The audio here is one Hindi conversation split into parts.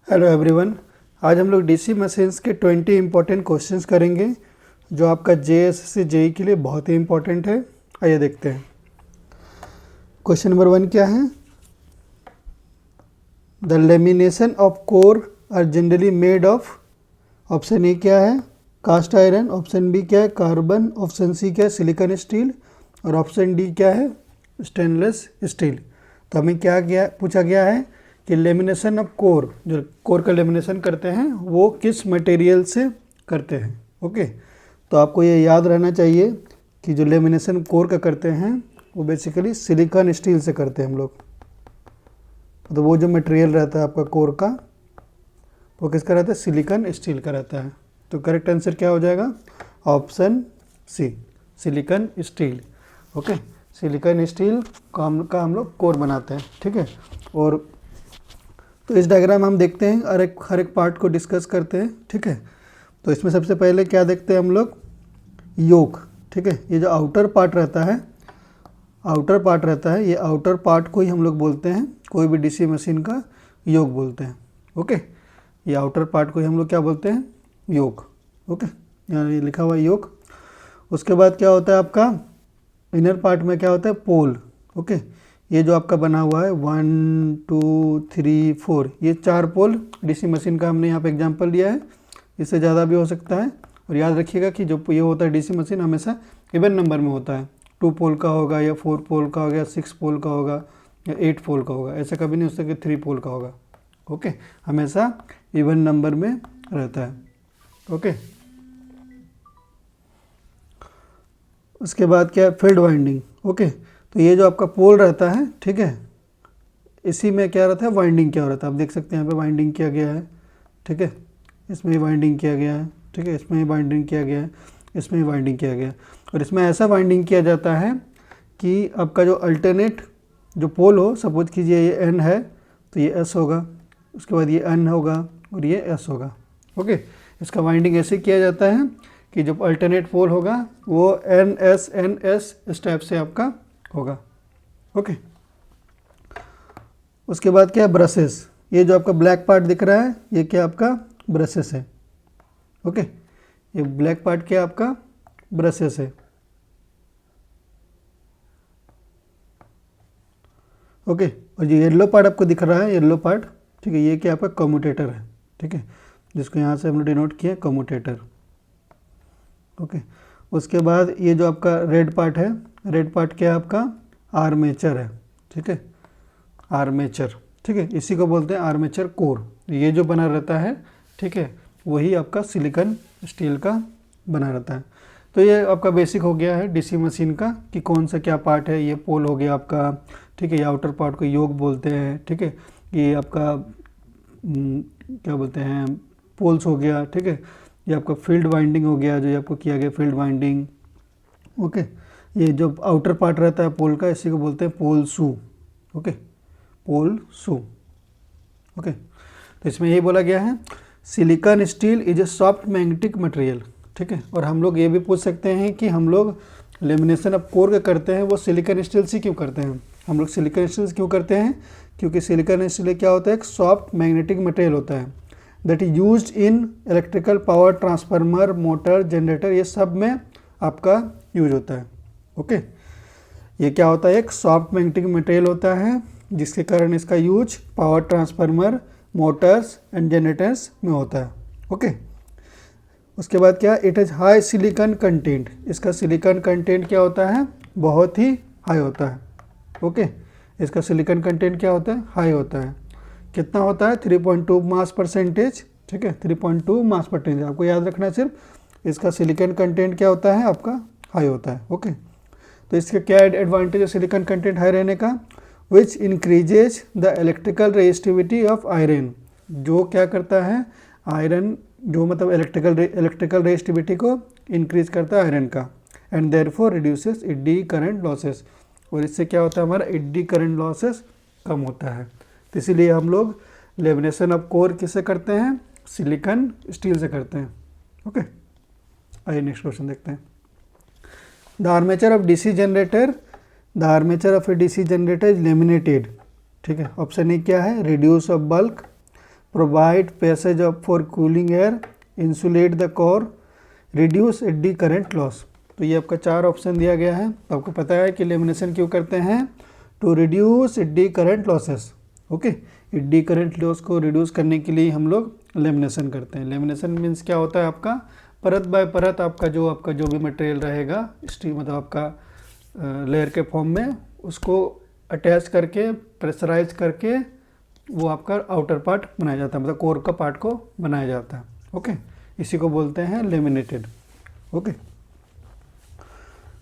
Hello everyone. आज हम लोग डीसी मशीन्स के 20 इंपॉर्टेंट क्वेश्चंस करेंगे जो आपका जेएसएससी जेई के लिए बहुत ही इंपॉर्टेंट है। आइए देखते हैं। क्वेश्चन नंबर 1 क्या है? The lamination of core are generally made of. Option A क्या है? Cast iron. ऑप्शन बी क्या है? कार्बन। ऑप्शन सी क्या है? Silicon steel. और ऑप्शन डी क्या है? Stainless steel. तो हमें क्या पूछा गया है कि लेमिनेशन ऑफ कोर, जो कोर का लेमिनेशन करते हैं वो किस मटेरियल से करते हैं। ओके, तो आपको ये याद रहना चाहिए कि जो लेमिनेशन कोर का करते हैं वो बेसिकली सिलिकॉन स्टील से करते हैं हम लोग। तो वो जो मटेरियल रहता है आपका कोर का वो किसका रहता है? सिलिकॉन स्टील का रहता है। तो करेक्ट आंसर क्या हो जाएगा? Option C, silicon steel. Okay, silicon steel का हम लोग कोर बनाते हैं। ठीक है, और तो इस डायग्राम हम देखते हैं, हर एक पार्ट को डिस्कस करते हैं। ठीक है, तो इसमें सबसे पहले क्या देखते हैं हम लोग? योक। ठीक है, ये जो आउटर पार्ट रहता है ये आउटर पार्ट को ही हम लोग बोलते हैं, कोई भी डीसी मशीन का योक बोलते हैं। ओके, ये आउटर पार्ट को ही हम लोग क्या बोलते हैं? योक। ओके, यहाँ ये लिखा हुआ है योक। उसके बाद क्या होता है आपका इनर पार्ट में? क्या होता है? पोल। ओके, ये जो आपका बना हुआ है 1 2 3 4, ये 4 पोल डीसी मशीन का हमने यहाँ पे एग्जांपल लिया है। इससे ज़्यादा भी हो सकता है। और याद रखिएगा कि जो ये होता है डीसी मशीन हमेशा इवन नंबर में होता है। 2 पोल का होगा या 4 पोल का होगा या 6 पोल का होगा या 8 पोल का होगा। ऐसा कभी नहीं हो सकता कि 3 पोल का होगा। ओके, हमेशा इवन नंबर में रहता है। ओके, उसके बाद क्या है? Field winding. ओके, तो ये जो आपका पोल रहता है, ठीक है, इसी में क्या रहता है? वाइंडिंग क्या रहता है? आप देख सकते हैं यहाँ पे वाइंडिंग किया गया है। ठीक है, इसमें ही वाइंडिंग किया गया है। ठीक है, इसमें ही वाइंडिंग किया गया है, इसमें ही वाइंडिंग किया गया है। और इसमें ऐसा वाइंडिंग किया जाता है कि आपका जो अल्टरनेट जो पोल हो, सपोज कीजिए ये एन है तो ये एस होगा, उसके बाद ये एन होगा और ये एस होगा। ओके, इसका वाइंडिंग ऐसे किया जाता है कि जो अल्टरनेट पोल होगा वो एन एस इस टाइप से आपका होगा। ओके, उसके बाद क्या है? ब्रशेस। ये जो आपका ब्लैक पार्ट दिख रहा है ये क्या आपका? ब्रशेस है। ओके, ये ब्लैक पार्ट क्या आपका? ब्रशेस है। ओके, और ये येलो पार्ट आपको दिख रहा है, येलो पार्ट, ठीक है, ये क्या आपका? कम्यूटेटर है। ठीक है, जिसको यहाँ से हमने डिनोट किया कम्यूटेटर। ओके, उसके बाद ये जो आपका रेड पार्ट है, रेड पार्ट क्या है आपका? आर्मेचर है। ठीक है, आर्मेचर। ठीक है, इसी को बोलते हैं आर्मेचर कोर। ये जो बना रहता है, ठीक है, वही आपका सिलिकॉन स्टील का बना रहता है। तो ये आपका बेसिक हो गया है डीसी मशीन का कि कौन सा क्या पार्ट है। ये पोल हो गया आपका, ठीक है, ये आउटर पार्ट को योक बोलते हैं। ठीक है, ये आपका क्या बोलते हैं? पोल्स हो गया। ठीक है, ये आपका फील्ड वाइंडिंग हो गया, जो ये आपको किया गया फील्ड वाइंडिंग। ओके, ये जो आउटर पार्ट रहता है पोल का, इसी को बोलते हैं पोल शू। ओके, पोल शू। ओके, तो इसमें यही बोला गया है silicon steel is a soft magnetic material. ठीक है, और हम लोग ये भी पूछ सकते हैं कि हम लोग लेमिनेशन ऑफ कोर का करते हैं वो सिलिकॉन स्टील से क्यों करते हैं? हम लोग सिलिकॉन स्टील क्यों करते हैं? क्योंकि सिलिकॉन स्टील क्या होता है? एक सॉफ्ट मैग्नेटिक मटेरियल होता है that is used in electrical power transformer, motor, generator, ये सब में आपका यूज होता है। ओके, ये क्या होता है? एक सॉफ्ट मैग्नेटिक मटेरियल होता है जिसके कारण इसका use power transformer, Motors and generators में होता है। ओके, उसके बाद क्या? It is high silicon content. इसका सिलिकॉन कंटेंट क्या होता है? बहुत ही हाई होता है। ओके, इसका सिलिकॉन कंटेंट क्या होता है? हाई होता है। कितना होता है? 3.2 मास परसेंटेज। ठीक है, 3.2 मास परसेंटेज। आपको याद रखना सिर्फ इसका सिलिकॉन कंटेंट क्या होता है आपका? हाई होता है। ओके, तो इसका क्या एडवांटेज है सिलिकॉन कंटेंट हाई रहने का? विच increases the electrical resistivity of iron. जो क्या करता है? आयरन जो मतलब इलेक्ट्रिकल रेजिस्टिविटी को इंक्रीज करता है आयरन का। And therefore reduces AD current losses. और इससे क्या होता है? हमारा एडी करंट लॉसेस कम होता है। तो इसीलिए हम लोग लेमिनेशन ऑफ कोर किससे करते हैं? सिलिकॉन स्टील से करते हैं। ओके, आइए नेक्स्ट क्वेश्चन देखते हैं। The armature of DC generator, the armature of A DC generator is laminated. ठीक है, ऑप्शन ए क्या है? Reduce of bulk, provide passage of for cooling air, insulate the core, reduce eddy current loss. तो ये आपका 4 ऑप्शन दिया गया है। तो आपको पता है कि लेमिनेशन क्यों करते हैं, to reduce eddy current losses. Okay, eddy current loss को रिड्यूस करने के लिए हम लोग लेमिनेशन करते हैं। लेमिनेशन मीन्स क्या होता है, आपका परत बाय परत आपका जो भी मटेरियल रहेगा स्टीम मतलब आपका लेयर के फॉर्म में, उसको अटैच करके प्रेशराइज करके वो आपका आउटर पार्ट बनाया जाता है, मतलब कोर का पार्ट को बनाया जाता है। ओके, इसी को बोलते हैं लेमिनेटेड। ओके,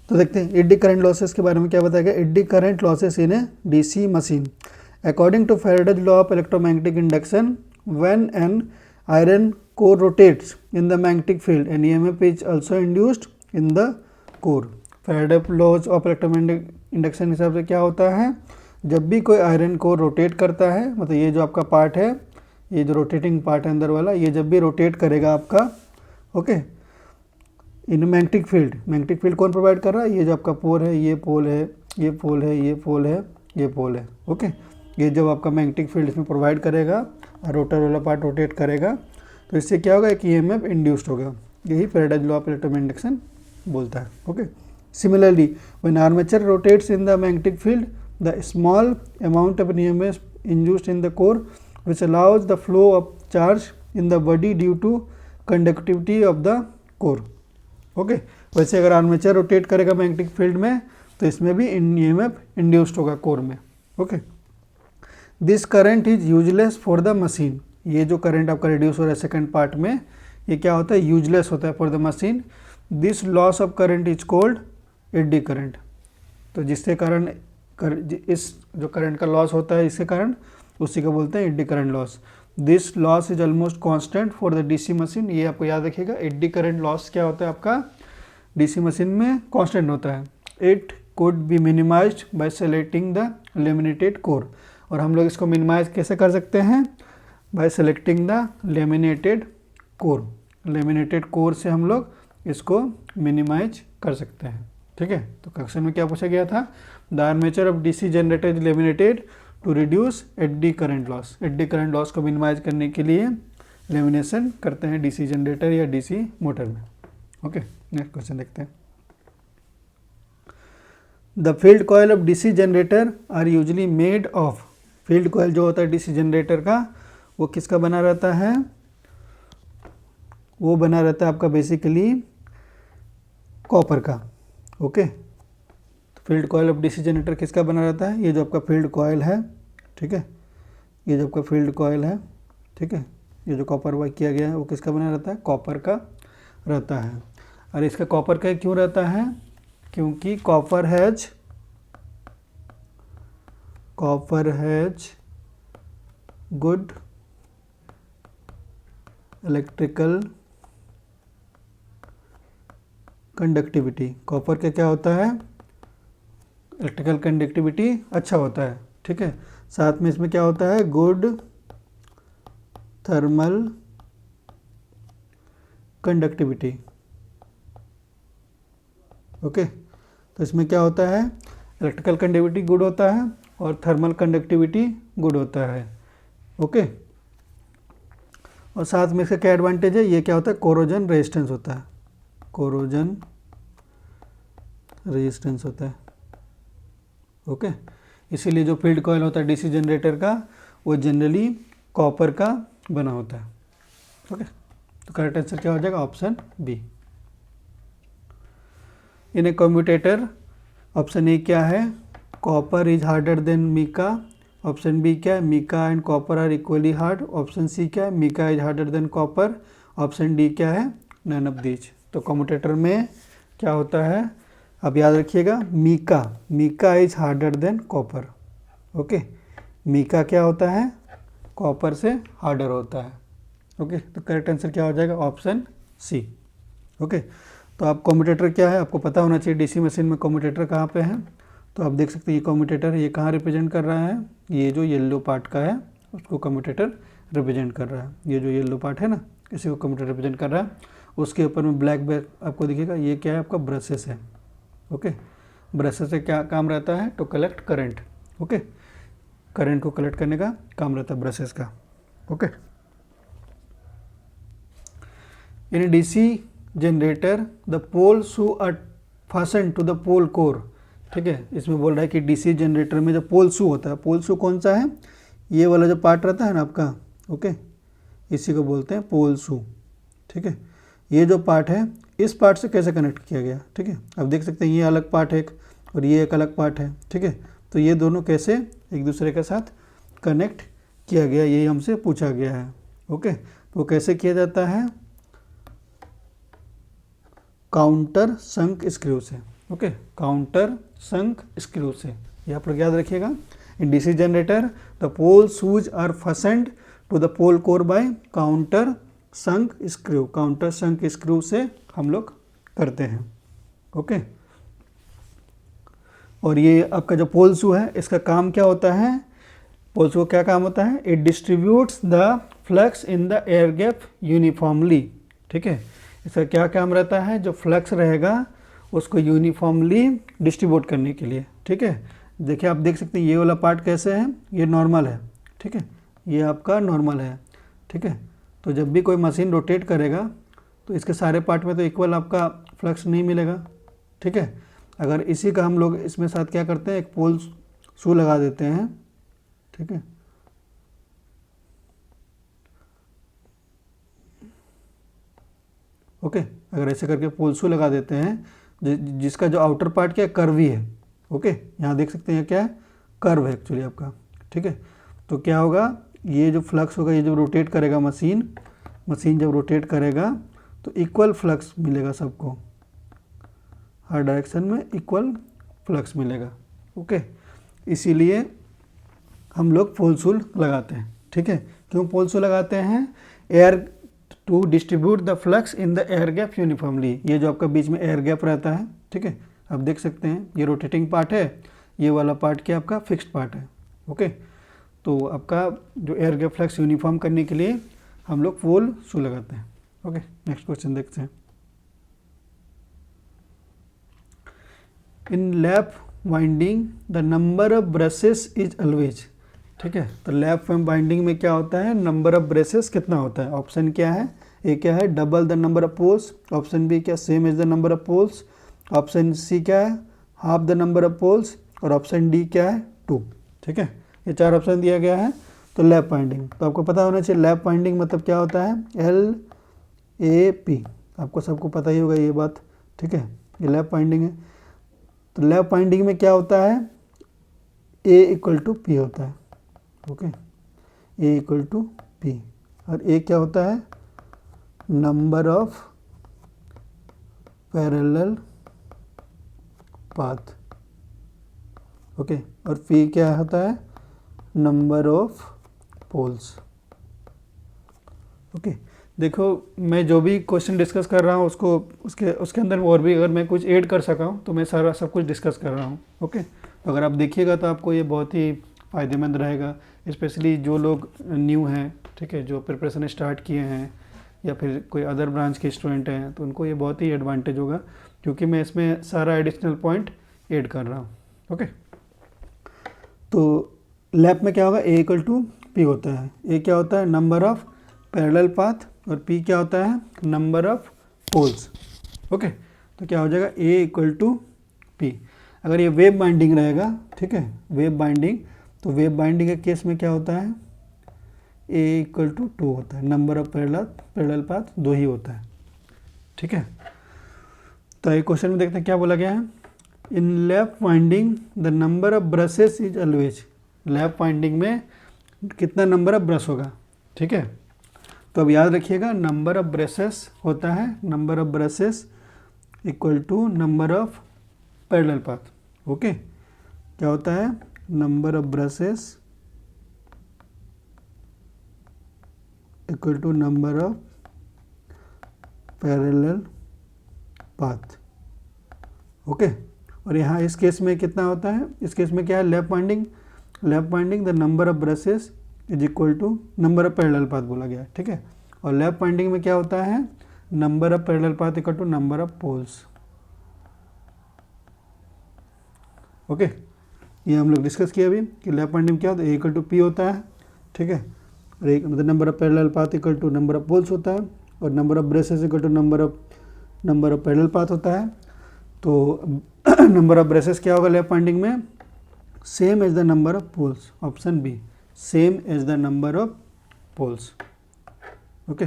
तो देखते हैं एडी करंट लॉसेस के बारे में क्या बताया गया। Eddy current losses in a DC machine, according to Faraday's law of electromagnetic induction, when an iron core rotates in the magnetic field an EMF is also induced in the core. Faraday laws of electromagnetic induction हिसाब से क्या होता है, जब भी कोई आयरन कोर रोटेट करता है, मतलब ये जो आपका पार्ट है, ये जो रोटेटिंग पार्ट है अंदर वाला, ये जब भी रोटेट करेगा आपका, ओके, इन मैग्नेटिक फील्ड कौन प्रोवाइड कर रहा है, ये जो आपका पोल है, ये पोल है, ये पोल है, ये पोल है, ये पोल है। ओके, ये जब आपका मैग्नेटिक फील्ड इसमें प्रोवाइड करेगा और रोटर वाला पार्ट रोटेट करेगा, तो इससे क्या होगा, एक ईएमएफ इंड्यूस्ड होगा। यही Faraday's law of electromagnetic induction बोलता है। Okay, similarly when armature rotates in the magnetic field, the small amount of EMF induced in the core which allows the flow of charge in the body due to conductivity of the core। Okay, वैसे अगर आर्मेचर रोटेट करेगा मैग्नेटिक फील्ड में, तो इसमें भी ईएमएफ इंड्यूस्ड होगा कोर में। Okay, this current is useless for the machine. ये जो करंट आपका रिड्यूस हो रहा है सेकंड पार्ट में, ये क्या होता है, यूजलेस होता है for the machine. This loss of current is called eddy current. तो जिसके कारण इस जो करंट का लॉस होता है, इसके कारण उसी को बोलते हैं AD current loss. This loss is almost constant for the DC machine. ये आपको याद रखिएगा, एडी करंट लॉस क्या होता है आपका डीसी मशीन में, कांस्टेंट होता है। It could be minimised bye selecting the laminated core. और हम लोग इसको मिनिमाइज कैसे कर सकते हैं, bye selecting the laminated core. Laminated core से हम लोग इसको मिनिमाइज कर सकते हैं। ठीक है, तो क्वेश्चन में क्या पूछा गया था, the armature of DC generator is laminated to reduce eddy current loss. Eddy current loss को मिनिमाइज करने के लिए लेमिनेशन करते हैं डीसी जनरेटर या डीसी मोटर में। ओके, नेक्स्ट क्वेश्चन देखते हैं। The field coil of DC generator are usually made of. Field coil जो होता है डीसी जनरेटर का, वो किसका बना रहता है, वो बना रहता है आपका बेसिकली कॉपर का। Okay, field coil of DC generator किसका बना रहता है, ये जो आपका फील्ड कॉयल है, ठीक है, ये जो आपका फील्ड कॉयल है, ठीक है, ये जो कॉपर वर्क किया गया है वो किसका बना रहता है, कॉपर का रहता है। और इसका कॉपर का क्यों रहता है, क्योंकि copper has good electrical conductivity. Copper का क्या होता है, इलेक्ट्रिकल कंडक्टिविटी अच्छा होता है। ठीक है, साथ में इसमें क्या होता है, गुड थर्मल कंडक्टिविटी। ओके, तो इसमें क्या होता है, इलेक्ट्रिकल कंडक्टिविटी गुड होता है और थर्मल कंडक्टिविटी गुड होता है। ओके, और साथ में इसका क्या एडवांटेज है, ये क्या होता है, कोरोजन रेजिस्टेंस होता है, कोरोजन रेजिस्टेंस होता है। ओके, इसीलिए जो फील्ड कॉयल होता है डीसी जनरेटर का, वो जनरली कॉपर का बना होता है। ओके, तो करेक्ट आंसर क्या हो जाएगा, option B. In a commutator, option A क्या है, copper is harder than mica. Option B क्या है, mica and copper are equally hard. Option C क्या है, mica is harder than copper. Option D क्या है, नन ऑफ दीज। तो कम्यूटेटर में क्या होता है, अब याद रखिएगा, mica is harder than copper. Okay, mica क्या होता है, कॉपर से हार्डर होता है। ओके, तो करेक्ट आंसर क्या हो जाएगा, ऑप्शन सी। ओके, तो आप कम्यूटेटर क्या है आपको पता होना चाहिए, डीसी मशीन में कम्यूटेटर कहाँ पे है। तो आप देख सकते हैं ये कम्यूटेटर ये कहाँ रिप्रेजेंट कर रहा है, ये जो येलो पार्ट का है उसको कम्यूटेटर रिप्रेजेंट कर रहा है। ये जो येलो पार्ट है ना, इसी को कम्यूटेटर रिप्रेजेंट कर रहा है। उसके ऊपर में ब्लैक बैक आपको दिखेगा, ये क्या है आपका ब्रशेस है। ओके, ब्रशेस से क्या काम रहता है, to collect current. Okay, current को कलेक्ट करने का काम रहता है ब्रशेस का। Okay, in DC generator the pole shoe are fasten to the pole core. ठीक है, इसमें बोल रहा है कि डीसी जनरेटर में जो पोल शू होता है, पोल शू कौन सा है, ये वाला जो पार्ट रहता है ना आपका, ओके, इसी को बोलते हैं पोल शू। ठीक है, ये जो पार्ट है इस पार्ट से कैसे कनेक्ट किया गया। ठीक है, अब देख सकते हैं ये अलग पार्ट है एक और ये एक अलग पार्ट है। ठीक है, तो ये दोनों कैसे एक दूसरे के साथ कनेक्ट किया गया, यही हमसे पूछा गया है। ओके, तो कैसे किया जाता है, काउंटर संक स्क्रू से। ओके, काउंटर संक स्क्रू से, ये आप लोग याद रखिएगा। In DC generator the pole shoes are fastened to the pole core by countersunk screw. Countersunk screw से हम लोग करते हैं। ओके, और ये आपका जो पोल शू है इसका काम क्या होता है, पोल शू का क्या काम होता है, it distributes the flux in the air gap uniformly. ठीक है, इसका क्या काम रहता है, जो फ्लक्स रहेगा उसको यूनिफॉर्मली डिस्ट्रीब्यूट करने के लिए। ठीक है, देखिए आप देख सकते हैं ये वाला पार्ट कैसे है, ये नॉर्मल है। ठीक है, ये आपका नॉर्मल है। ठीक है, तो जब भी कोई मशीन रोटेट करेगा तो इसके सारे पार्ट में तो इक्वल आपका फ्लक्स नहीं मिलेगा। ठीक है, अगर इसी का हम लोग इसमें साथ क्या करते हैं, एक पोल शू लगा देते हैं। ठीक है, ओके, अगर ऐसे करके पोल शू लगा देते हैं जिसका जो आउटर पार्ट क्या है, कर्वी है। ओके, यहाँ देख सकते हैं क्या है, कर्व है एक्चुअली आपका। ठीक है, तो क्या होगा, ये जो फ्लक्स होगा, ये जब रोटेट करेगा मशीन जब रोटेट करेगा तो इक्वल फ्लक्स मिलेगा सबको, हर डायरेक्शन में इक्वल फ्लक्स मिलेगा। ओके, इसीलिए हम लोग पोल शू लगाते हैं। ठीक है, क्यों पोल शू लगाते हैं, air to distribute the flux in the air gap uniformly. ये जो आपका बीच में एयर गैप रहता है, ठीक है, आप देख सकते हैं ये रोटेटिंग पार्ट है, ये वाला पार्ट क्या आपका फिक्स्ड पार्ट है। ओके, तो आपका जो एयर गैप फ्लक्स यूनिफॉर्म करने के लिए हम लोग पोल शू लगाते हैं। ओके, नेक्स्ट क्वेश्चन देखते हैं। In lap winding the number of brushes is always. ठीक है, तो लैप वाइंडिंग में क्या होता है, नंबर ऑफ ब्रशेस कितना होता है। ऑप्शन क्या है, ए क्या है, double the number of poles. Option B क्या, same as the number of poles. Option C क्या है, half the number of poles. और ऑप्शन डी क्या है, 2। ठीक है, ये 4 ऑप्शन दिया गया है। तो लैप वाइंडिंग तो आपको पता होना चाहिए, लैप वाइंडिंग मतलब क्या होता है, LAP, आपको सबको पता ही होगा ये बात। ठीक है, ये लैप वाइंडिंग है। तो लैप वाइंडिंग में क्या होता है, A = P होता है। ओके, A = P, और A क्या होता है, number of parallel path. Okay, और P क्या होता है, नंबर ऑफ पोल्स। ओके, देखो मैं जो भी क्वेश्चन डिस्कस कर रहा हूँ उसके अंदर और भी अगर मैं कुछ ऐड कर सका हूँ तो मैं सारा सब कुछ डिस्कस कर रहा हूँ। ओके, तो अगर आप देखिएगा तो आपको ये बहुत ही फ़ायदेमंद रहेगा, स्पेशली जो लोग न्यू हैं। ठीक है, जो प्रिपरेशन स्टार्ट किए हैं या फिर कोई अदर ब्रांच के स्टूडेंट हैं तो उनको ये बहुत ही एडवांटेज होगा, क्योंकि मैं इसमें सारा एडिशनल पॉइंट ऐड कर रहा हूँ। ओके, तो लैप में क्या होगा, A = P होता है। A क्या होता है, नंबर ऑफ पैरेलल पाथ, और P क्या होता है, नंबर ऑफ पोल्स। ओके, तो क्या हो जाएगा, A = P। अगर ये वेव बाइंडिंग रहेगा, ठीक है, वेव बाइंडिंग, तो वेव बाइंडिंग के केस में क्या होता है, A = 2 होता है, नंबर ऑफ पैरेलल पाथ 2 ही होता है। ठीक है, तो ये क्वेश्चन में देखते हैं क्या बोला गया है, in lap winding the number of brushes is always. Lap winding में कितना नंबर ऑफ ब्रश होगा। ठीक है, तो अब याद रखिएगा, नंबर ऑफ ब्रशेस होता है, number of brushes = number of parallel path. Okay, क्या होता है, number of brushes = number of parallel path. Okay, और यहाँ इस केस में कितना होता है, इस केस में क्या है, lap winding the number of brushes = number of parallel path बोला गया है। ठीक है, और लैप वाइंडिंग में क्या होता है, number of parallel path = number of poles. Okay, ये हम लोग डिस्कस किया अभी कि लैप वाइंडिंग क्या होता है, A = P होता है। ठीक है, और एक मतलब number of parallel path = number of poles होता है, और number of brushes equal to number of parallel path होता है। तो नंबर ऑफ ब्रेसेस क्या होगा लैप वाइंडिंग में, same as the number of poles, option B, same as the number of poles. Okay,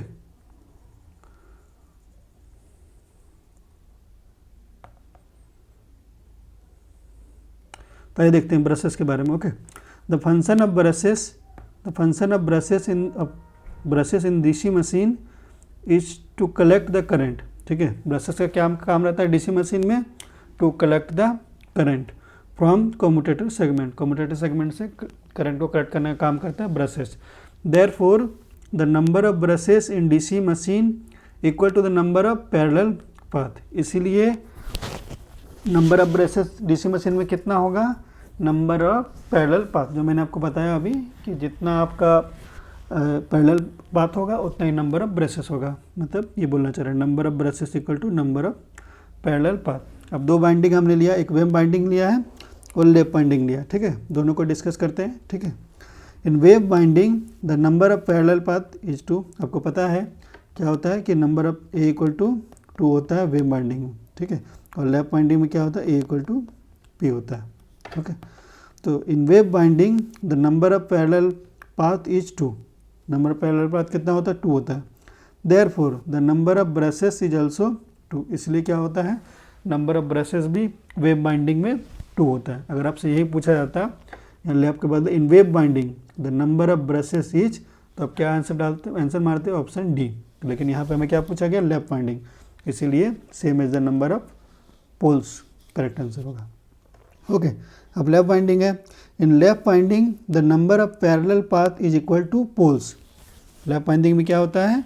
तो ये देखते हैं ब्रशेस के बारे में। Okay, the function of brushes in DC machine is to collect the current. ठीक है, ब्रशेस का क्या काम रहता है डीसी मशीन में, to collect the current from commutator segment, commutator segment से करंट को कलेक्ट करने का काम करता है brushes. Therefore the number of brushes in DC machine equal to the number of parallel path, इसीलिए number of brushes DC machine में कितना होगा, नंबर ऑफ पैरेलल पाथ, जो मैंने आपको बताया अभी कि जितना आपका पैरेलल पाथ होगा उतना ही नंबर ऑफ ब्रशेस होगा, मतलब ये बोलना चाह रहे हैं number of brushes equal to number of parallel path. अब दो बाइंडिंग हमने लिया, एक वेव बाइंडिंग लिया है और लैप बाइंडिंग लिया, ठीक है, दोनों को डिस्कस करते हैं। ठीक है, in wave winding the number of parallel path is 2, आपको पता है क्या होता है कि number of A equal to 2 होता है वेव बाइंडिंग में। ठीक है, और लैप बाइंडिंग में क्या होता है, ए इक्वल टू पी होता है। ओके, तो in wave winding the number of parallel path is 2, number of parallel path कितना होता है, 2 होता है। Therefore the number of brushes is also 2, इसलिए क्या होता है, नंबर ऑफ ब्रशेस भी वेव बाइंडिंग में 2 होता है। अगर आपसे यही पूछा जाता या लैप के बदले in wave winding the number of brushes is, तो आप क्या आंसर डालते, आंसर मारते हो ऑप्शन डी, लेकिन यहाँ पे हमें क्या पूछा गया, लैप बाइंडिंग, इसीलिए same as the number of poles correct answer होगा। ओके, अब लैप बाइंडिंग है, in lap winding the number of parallel path is equal to poles. Lap winding में क्या होता है,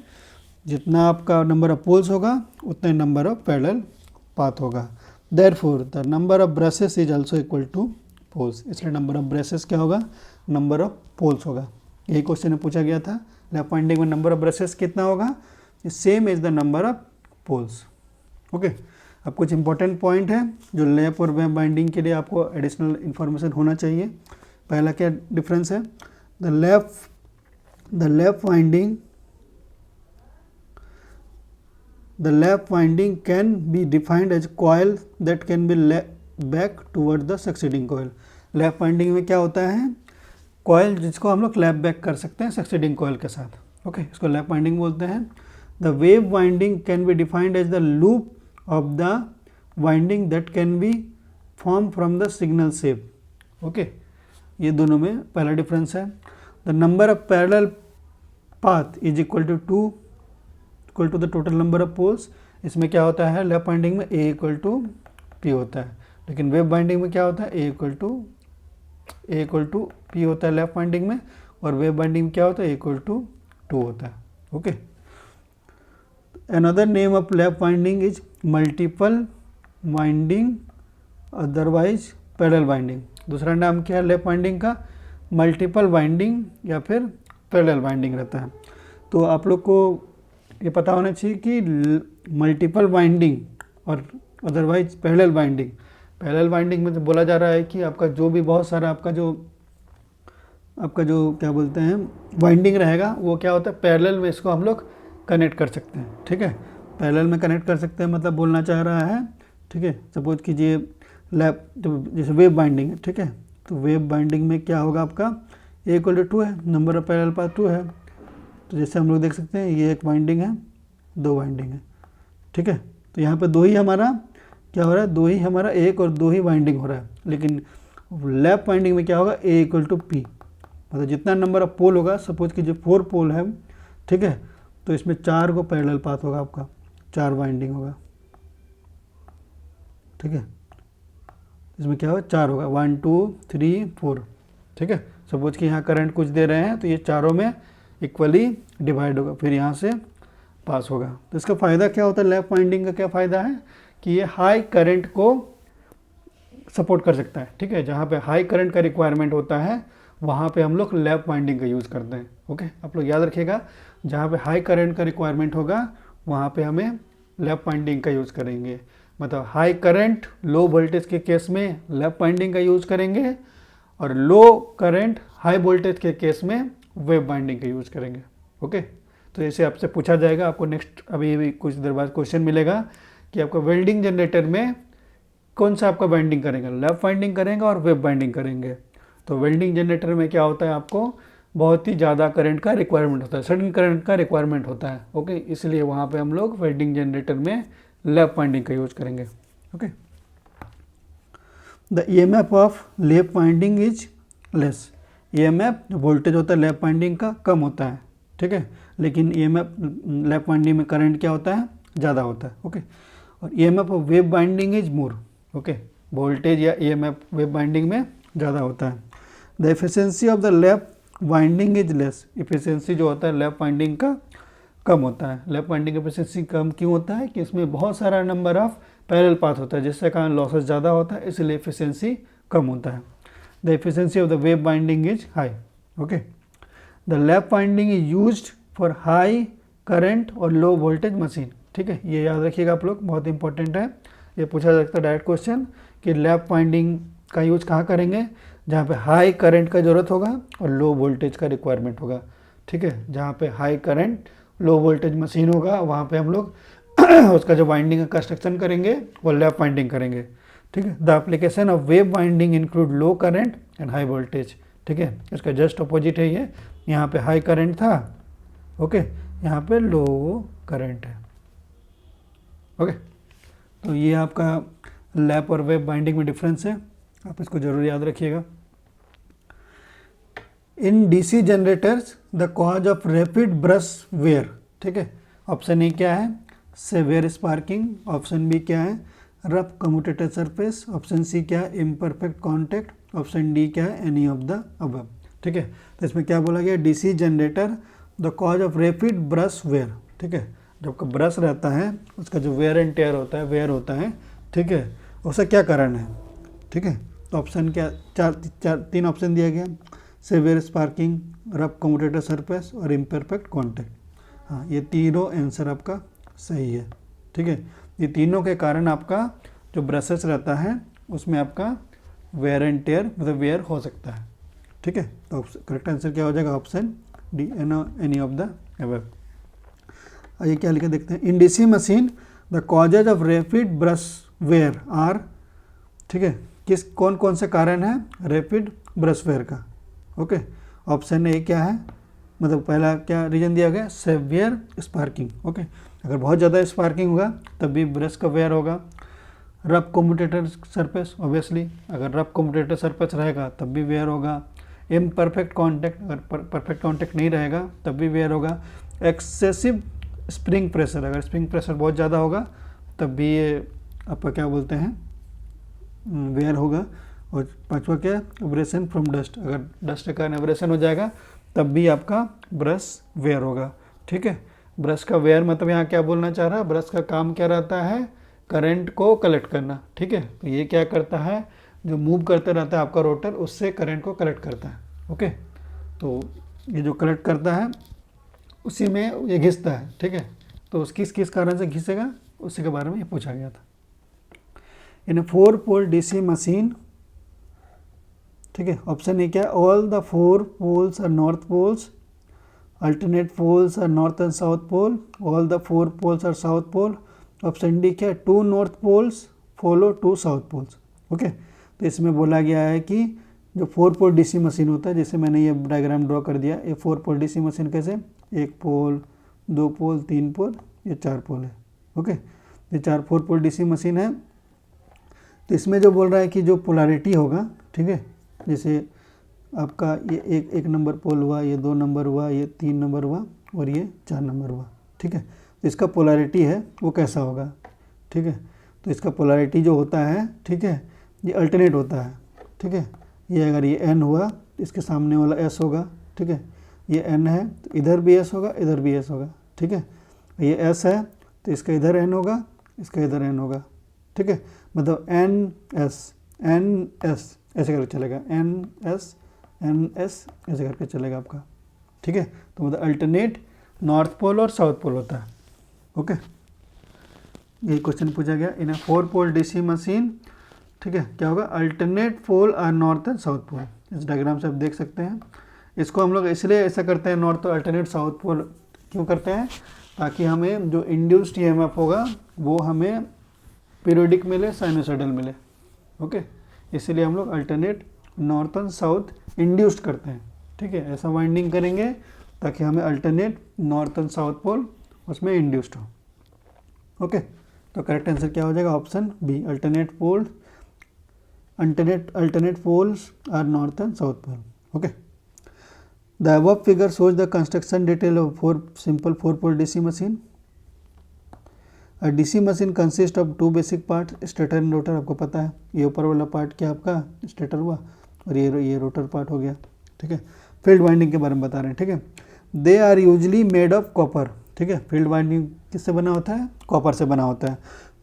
जितना आपका नंबर ऑफ पोल्स होगा उतना ही नंबर ऑफ पैरेलल पाथ होगा। Therefore the number of brushes is also equal to poles, इसलिए नंबर ऑफ ब्रशेस क्या होगा, नंबर ऑफ पोल्स होगा। यही क्वेश्चन में पूछा गया था, लैप बाइंडिंग में नंबर ऑफ ब्रशेस कितना होगा, same as the number of poles. Okay, अब कुछ इंपॉर्टेंट पॉइंट है जो लैप और वेव बाइंडिंग के लिए आपको एडिशनल इन्फॉर्मेशन होना चाहिए। पहला क्या डिफरेंस है, the lap winding can be defined as coil that can be back toward the succeeding coil. Lap winding में क्या होता है, कॉयल जिसको हम लोग लैप बैक कर सकते हैं सक्सीडिंग कॉयल के साथ। ओके, इसको लैप वाइंडिंग बोलते हैं। The wave winding can be defined as the loop of the winding that can be formed from the signal shape. Okay, ये दोनों में पहला डिफरेंस है। the number of parallel path is equal to the total number of poles। इसमें क्या होता है, लैप बाइंडिंग में a इक्वल टू p होता है, लेकिन वेव बाइंडिंग में क्या होता है, a इक्वल टू p होता है लैप बाइंडिंग में, और वेव बाइंडिंग में क्या होता है, a इक्वल टू 2 होता है। Okay, another name of lap winding is multiple winding, otherwise parallel winding। दूसरा नाम क्या है लैप वाइंडिंग का, मल्टीपल वाइंडिंग या फिर पैरेलल वाइंडिंग रहता है। तो आप लोग को ये पता होना चाहिए कि मल्टीपल वाइंडिंग और otherwise parallel winding, parallel winding में तो बोला जा रहा है कि आपका जो भी बहुत सारा आपका जो क्या बोलते हैं वाइंडिंग रहेगा वो क्या होता है, पैरेलल में इसको हम लोग कनेक्ट कर सकते हैं। ठीक है, पैरेलल में कनेक्ट कर सकते हैं मतलब बोलना चाह रहा है, ठीक है, सपोज कीजिए लैप जैसे वेव बाइंडिंग है, ठीक है, तो वेव बाइंडिंग में क्या होगा आपका, ए इक्वल टू 2 है, नंबर ऑफ पैरेलल पाथ 2 है। तो जैसे हम लोग देख सकते हैं ये एक वाइंडिंग है, 2 वाइंडिंग है। ठीक है, तो यहाँ पे 2 ही हमारा क्या हो रहा है, 2 ही हमारा एक और 2 ही वाइंडिंग हो रहा है। लेकिन लैप वाइंडिंग में क्या होगा, ए इक्वल टू पी, मतलब जितना नंबर ऑफ पोल होगा, सपोज कीजिए 4 पोल है, ठीक है, तो इसमें 4 को पैरेलल पाथ होगा, आपका 4 वाइंडिंग होगा। ठीक है, इसमें क्या होगा, 4 होगा, 1 2 3 4। ठीक है, सपोज कि यहाँ करंट कुछ दे रहे हैं तो ये चारों में इक्वली डिवाइड होगा, फिर यहाँ से पास होगा। तो इसका फ़ायदा क्या होता है, लैप वाइंडिंग का क्या फ़ायदा है कि ये हाई करंट को सपोर्ट कर सकता है। ठीक है, जहाँ पे हाई करंट का रिक्वायरमेंट होता है वहाँ पे हम लोग लैप वाइंडिंग का यूज़ करते हैं। ओके, आप लोग याद रखिएगा, जहाँ पे हाई करंट का रिक्वायरमेंट होगा वहाँ पे हमें लैप वाइंडिंग का यूज़ करेंगे। मतलब हाई करंट लो वोल्टेज के केस में लैप वाइंडिंग का यूज़ करेंगे, और लो करंट हाई वोल्टेज के केस में वेव वाइंडिंग का यूज़ करेंगे। ओके, तो ऐसे आपसे पूछा जाएगा, आपको नेक्स्ट अभी कुछ देर बाद क्वेश्चन मिलेगा कि आपको वेल्डिंग जनरेटर में कौन सा आपका बाइंडिंग करेंगे, लैप बाइंडिंग करेंगे और वेब बाइंडिंग करेंगे। तो वेल्डिंग जनरेटर में क्या होता है, आपको बहुत ही ज़्यादा करंट का रिक्वायरमेंट होता है, सडन करंट का रिक्वायरमेंट होता है। ओके, इसलिए वहाँ पे हम लोग वेल्डिंग जनरेटर में लैप वाइंडिंग का यूज करेंगे। Okay, the EMF of lap winding is less. EMF जो वोल्टेज होता है लैप वाइंडिंग का कम होता है, ठीक है, लेकिन EMF लैप वाइंडिंग में करंट क्या होता है, ज़्यादा होता है। ओके, और EMF of wave binding is more. Okay, voltage या EMF वेव बाइंडिंग में ज़्यादा होता है। The efficiency of the lap winding is less. Efficiency जो होता है लैप वाइंडिंग का कम होता है। लैप वाइंडिंग एफिशिएंसी कम क्यों होता है कि इसमें बहुत सारा नंबर ऑफ पैरेलल पाथ होता है, जिससे कारण लॉसेस ज़्यादा होता है, इसलिए एफिशिएंसी कम होता है। The efficiency of the wave binding is high. Okay, the lap winding is used for high current और लो वोल्टेज मशीन। ठीक है, ये याद रखिएगा आप लोग, बहुत इंपॉर्टेंट है, ये पूछा जा सकता है डायरेक्ट क्वेश्चन कि लैप वाइंडिंग का यूज कहाँ करेंगे, जहाँ पे हाई करंट का ज़रूरत होगा और लो वोल्टेज का रिक्वायरमेंट होगा। ठीक है, जहाँ पे high current low voltage machine होगा वहाँ पे हम लोग उसका जो वाइंडिंग का कंस्ट्रक्शन करेंगे वो लैप वाइंडिंग करेंगे। ठीक है, the application of wave winding include low current and high voltage. ठीक है, इसका जस्ट अपोजिट है ये, यहाँ पे हाई करंट था, ओके, यहाँ पे लो करंट है। ओके, तो ये आपका लैप और वेव बाइंडिंग में डिफरेंस है, आप इसको जरूर याद रखिएगा। In DC generators the cause of rapid brush wear. ठीक है, ऑप्शन ए क्या है, सेवियर स्पार्किंग, ऑप्शन बी क्या है, rough commutator surface, option C क्या है, इम्परफेक्ट कॉन्टैक्ट, ऑप्शन डी क्या है, एनी ऑफ द अबव। ठीक है, तो इसमें क्या बोला गया, DC generator the cause of rapid brush wear. ठीक है, जब ब्रश रहता है उसका जो वेयर एंड टेयर होता है, वेयर होता है, ठीक है, उसका क्या कारण है। ठीक है, तो ऑप्शन क्या, तीन ऑप्शन दिया गया, severe sparking, rough commutator surface और इम्परफेक्ट कॉन्टैक्ट। हाँ, ये तीनों आंसर आपका सही है। ठीक है, ये तीनों के कारण आपका जो ब्रशेस रहता है उसमें आपका वेयर एंड टेयर मतलब वेयर हो सकता है। ठीक है, तो करेक्ट आंसर क्या हो जाएगा, option D, any of the above. आइए क्या लिखा देखते हैं, in DC machine the causes of rapid brush wear are. ठीक है, किस कौन कौन से कारण है रैपिड ब्रश वेयर का। ओके, ऑप्शन ए क्या है, मतलब पहला क्या रीजन दिया गया, सेवियर स्पार्किंग। ओके, अगर बहुत ज़्यादा स्पार्किंग होगा तब भी ब्रश का वेयर होगा। रफ कम्यूटेटर सरफेस, ऑब्वियसली अगर रफ कम्यूटेटर सरफेस रहेगा तब भी वेयर होगा। इम्परफेक्ट कॉन्टैक्ट, अगर परफेक्ट कॉन्टैक्ट नहीं रहेगा तब भी वेयर होगा। एक्सेसिव स्प्रिंग प्रेशर, अगर स्प्रिंग प्रेशर बहुत ज़्यादा होगा तब भी ये आपका क्या बोलते हैं, वेयर होगा। और पांचवा क्या, एब्रेशन फ्रॉम डस्ट, अगर डस्ट के कारण एब्रेशन हो जाएगा तब भी आपका ब्रश वेयर होगा। ठीक है, ब्रश का वेयर मतलब यहाँ क्या बोलना चाह रहा है, ब्रश का काम क्या रहता है, करंट को कलेक्ट करना। ठीक है, तो ये क्या करता है, जो मूव करते रहता है आपका रोटर, उससे करंट को कलेक्ट करता है। ओके, तो ये जो कलेक्ट करता है उसी में ये घिसता है। ठीक है, तो उस किस कारण से घिसेगा उसी के बारे में ये पूछा गया था। इन 4 पोल डीसी मशीन, ठीक है, ऑप्शन ए क्या, all the 4 poles are north poles, alternate poles are north and south pole, all the 4 poles are south pole, option D क्या, 2 north poles follow 2 south poles. Okay, तो इसमें बोला गया है कि जो 4 पोल डीसी मशीन होता है, जैसे मैंने ये डायग्राम ड्रॉ कर दिया, ये 4 पोल डीसी मशीन कैसे, 1 पोल 2 पोल 3 पोल, ये 4 पोल है। ओके, ये 4 पोल डीसी मशीन है। तो इसमें जो बोल रहा है कि जो पोलैरिटी होगा, ठीक है, जैसे आपका ये एक नंबर पोल हुआ, ये 2 नंबर हुआ, ये 3 नंबर हुआ और ये 4 नंबर हुआ। ठीक है, तो इसका पोलैरिटी है वो कैसा होगा। ठीक है, तो इसका पोलैरिटी जो होता है, ठीक है, ये अल्टरनेट होता है। ठीक है, ये अगर ये एन हुआ तो इसके सामने वाला एस होगा। ठीक है, ये एन है तो इधर भी एस होगा, इधर भी एस होगा। ठीक है, ये एस है तो इसका इधर एन होगा, इसका इधर एन होगा। ठीक है, मतलब एन एस ऐसे करके चलेगा, एन एस ऐसे करके चलेगा आपका। ठीक है, तो मतलब अल्टरनेट नॉर्थ पोल और साउथ पोल होता है। ओके, यही क्वेश्चन पूछा गया इन 4 पोल डीसी मशीन। ठीक है, क्या होगा, alternate pole are north and south pole. इस डायग्राम से आप देख सकते हैं, इसको हम लोग इसलिए ऐसा करते हैं नॉर्थ और अल्टरनेट साउथ पोल क्यों करते हैं? ताकि हमें जो इंड्यूस्ड ईएमएफ होगा वो हमें पीरियोडिक मिले, साइनोसॉइडल मिले। ओके, इसीलिए हम लोग alternate north and south induced करते हैं। ठीक है, ऐसा वाइंडिंग करेंगे ताकि हमें alternate north and south pole उसमें इंड्यूस्ड हो। ओके, तो करेक्ट आंसर क्या हो जाएगा? Option B, alternate poles are north and south pole. Okay, the above figure shows the construction detail of simple 4-pole DC machine. A DC machine consists of two basic parts, stator and rotor. आपको पता है ये ऊपर वाला पार्ट क्या आपका स्टेटर हुआ और ये रोटर पार्ट हो गया। ठीक है, फील्ड वाइंडिंग के बारे में बता रहे हैं। ठीक है, they are usually made of copper. ठीक है, फील्ड वाइंडिंग किससे बना होता है? कॉपर से बना होता है।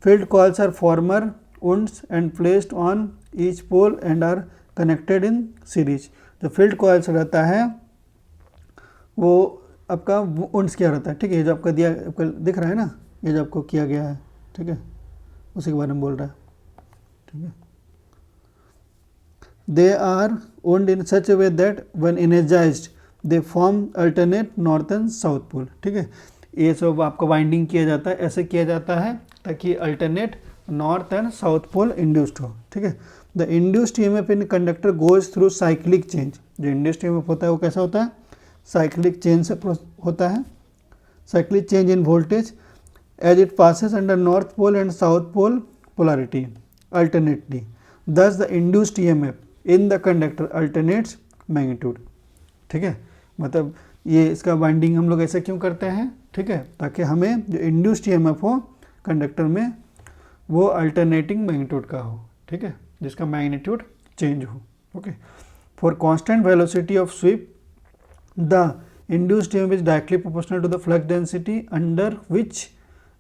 Field coils are former wounds and placed on each pole and are connected in series. जो फील्ड कॉइल्स रहता है वो आपका वुंड्स क्या रहता है? ठीक है, ये जो आपका दिया आपका दिख रहा है ना, ये जो आपको किया गया है, ठीक है, उसी के बारे में बोल रहा है। ठीक है, they are wound in such a way that when energized they form alternate north and south pole। ठीक है, ये सब आपका वाइंडिंग किया जाता है, ऐसे किया जाता है ताकि alternate north and south pole induced हो। ठीक है, the induced EMF in conductor goes through cyclic change. जो इंड्यूस्ड ईएमएफ होता है वो कैसा होता है? साइक्लिक चेंज से होता है, cyclic change in voltage as it passes under north pole and south pole polarity alternately. Thus the induced EMF in the conductor alternates magnitude. ठीक है, मतलब ये इसका बाइंडिंग हम लोग ऐसे क्यों करते हैं? ठीक है, ताकि हमें जो इंड्यूस्ड ईएमएफ हो कंडक्टर में वो अल्टरनेटिंग मैग्नीट्यूड का हो। ठीक है, जिसका मैग्नीट्यूड चेंज हो। Okay, for constant velocity of sweep the induced EMF is directly proportional to the flux density under which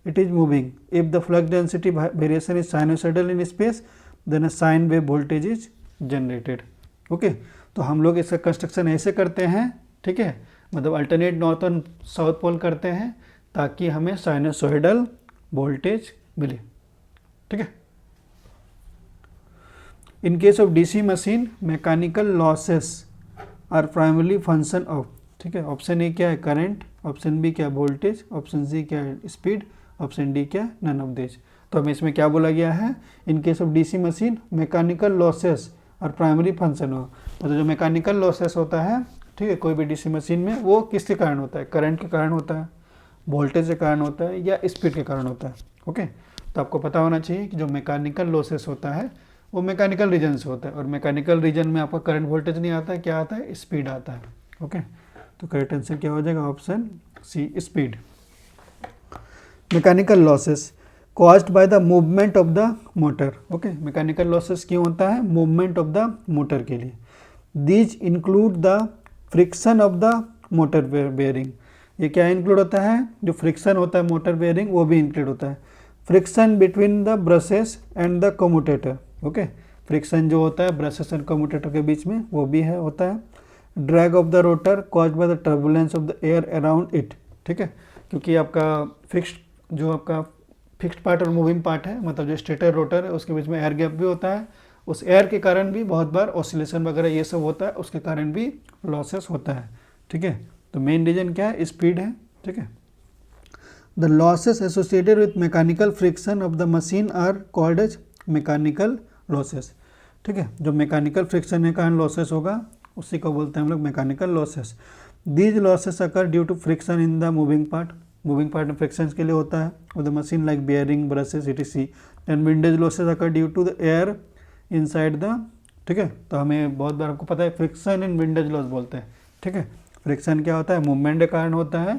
it is moving. If the flux density variation is sinusoidal in space, then a sine wave voltage is generated. Okay, तो हम लोग इसका कंस्ट्रक्शन ऐसे करते हैं। ठीक है, मतलब अल्टरनेट नॉर्थ और साउथ पोल करते हैं ताकि हमें साइनोसॉइडल वोल्टेज मिले। ठीक है, in case of DC machine mechanical losses are primarily function of. ठीक है, ऑप्शन ए क्या है? करंट, ऑप्शन बी क्या है? वोल्टेज, ऑप्शन सी क्या है? स्पीड, ऑप्शन डी क्या है? None of this. तो हमें इसमें क्या बोला गया है? In case of DC machine mechanical losses are primary function of. मतलब जो मैकेनिकल लॉसेस होता है, ठीक है, कोई भी डीसी मशीन में, वो किसके कारण होता है? करंट के कारण होता है, वोल्टेज के कारण होता है, या स्पीड के कारण होता है। ओके, तो आपको पता होना चाहिए कि जो मैकेनिकल लॉसेस होता है वो मैकेनिकल रीजन से होता है, और मैकेनिकल रीजन में आपका करंट वोल्टेज नहीं आता है, क्या आता है? स्पीड आता है। ओके, तो करेक्ट आंसर क्या हो जाएगा? Option C, speed. Mechanical losses caused by the movement of the motor. Okay, mechanical losses क्यों होता है? मूवमेंट ऑफ द मोटर के लिए। These include the friction of the motor bearing. ये क्या इंक्लूड होता है? जो फ्रिक्शन होता है मोटर बेयरिंग वो भी इंक्लूड होता है। Friction between the brushes and the commutator. Okay, friction जो होता है ब्रशेस एंड कम्यूटेटर के बीच में वो भी है होता है। Drag of the rotor caused by the turbulence of the air around it. ठीक है, क्योंकि आपका फिक्स्ड पार्ट और मूविंग पार्ट है, मतलब जो स्टेटर रोटर है उसके बीच में एयर गैप भी होता है, उस एयर के कारण भी बहुत बार ऑसिलेशन वगैरह ये सब होता है, उसके कारण भी लॉसेस होता है। ठीक है, तो मेन रीजन क्या है? स्पीड है। ठीक है, the losses associated with mechanical friction of the machine are called as mechanical losses. ठीक है, जो मैकेनिकल फ्रिक्शन के कारण लॉसेस होगा उसी को बोलते हैं हम लोग mechanical losses. These losses occur due to friction in the moving part. Moving part में फ्रिक्शन के लिए होता है of the machine like bearing, brushes, etc. And windage losses occur due to the air inside the. ठीक है, तो हमें बहुत बार आपको पता है फ्रिक्शन इन विंडेज लॉस बोलते हैं। ठीक है, फ्रिक्शन क्या होता है? मूवमेंट के कारण होता है।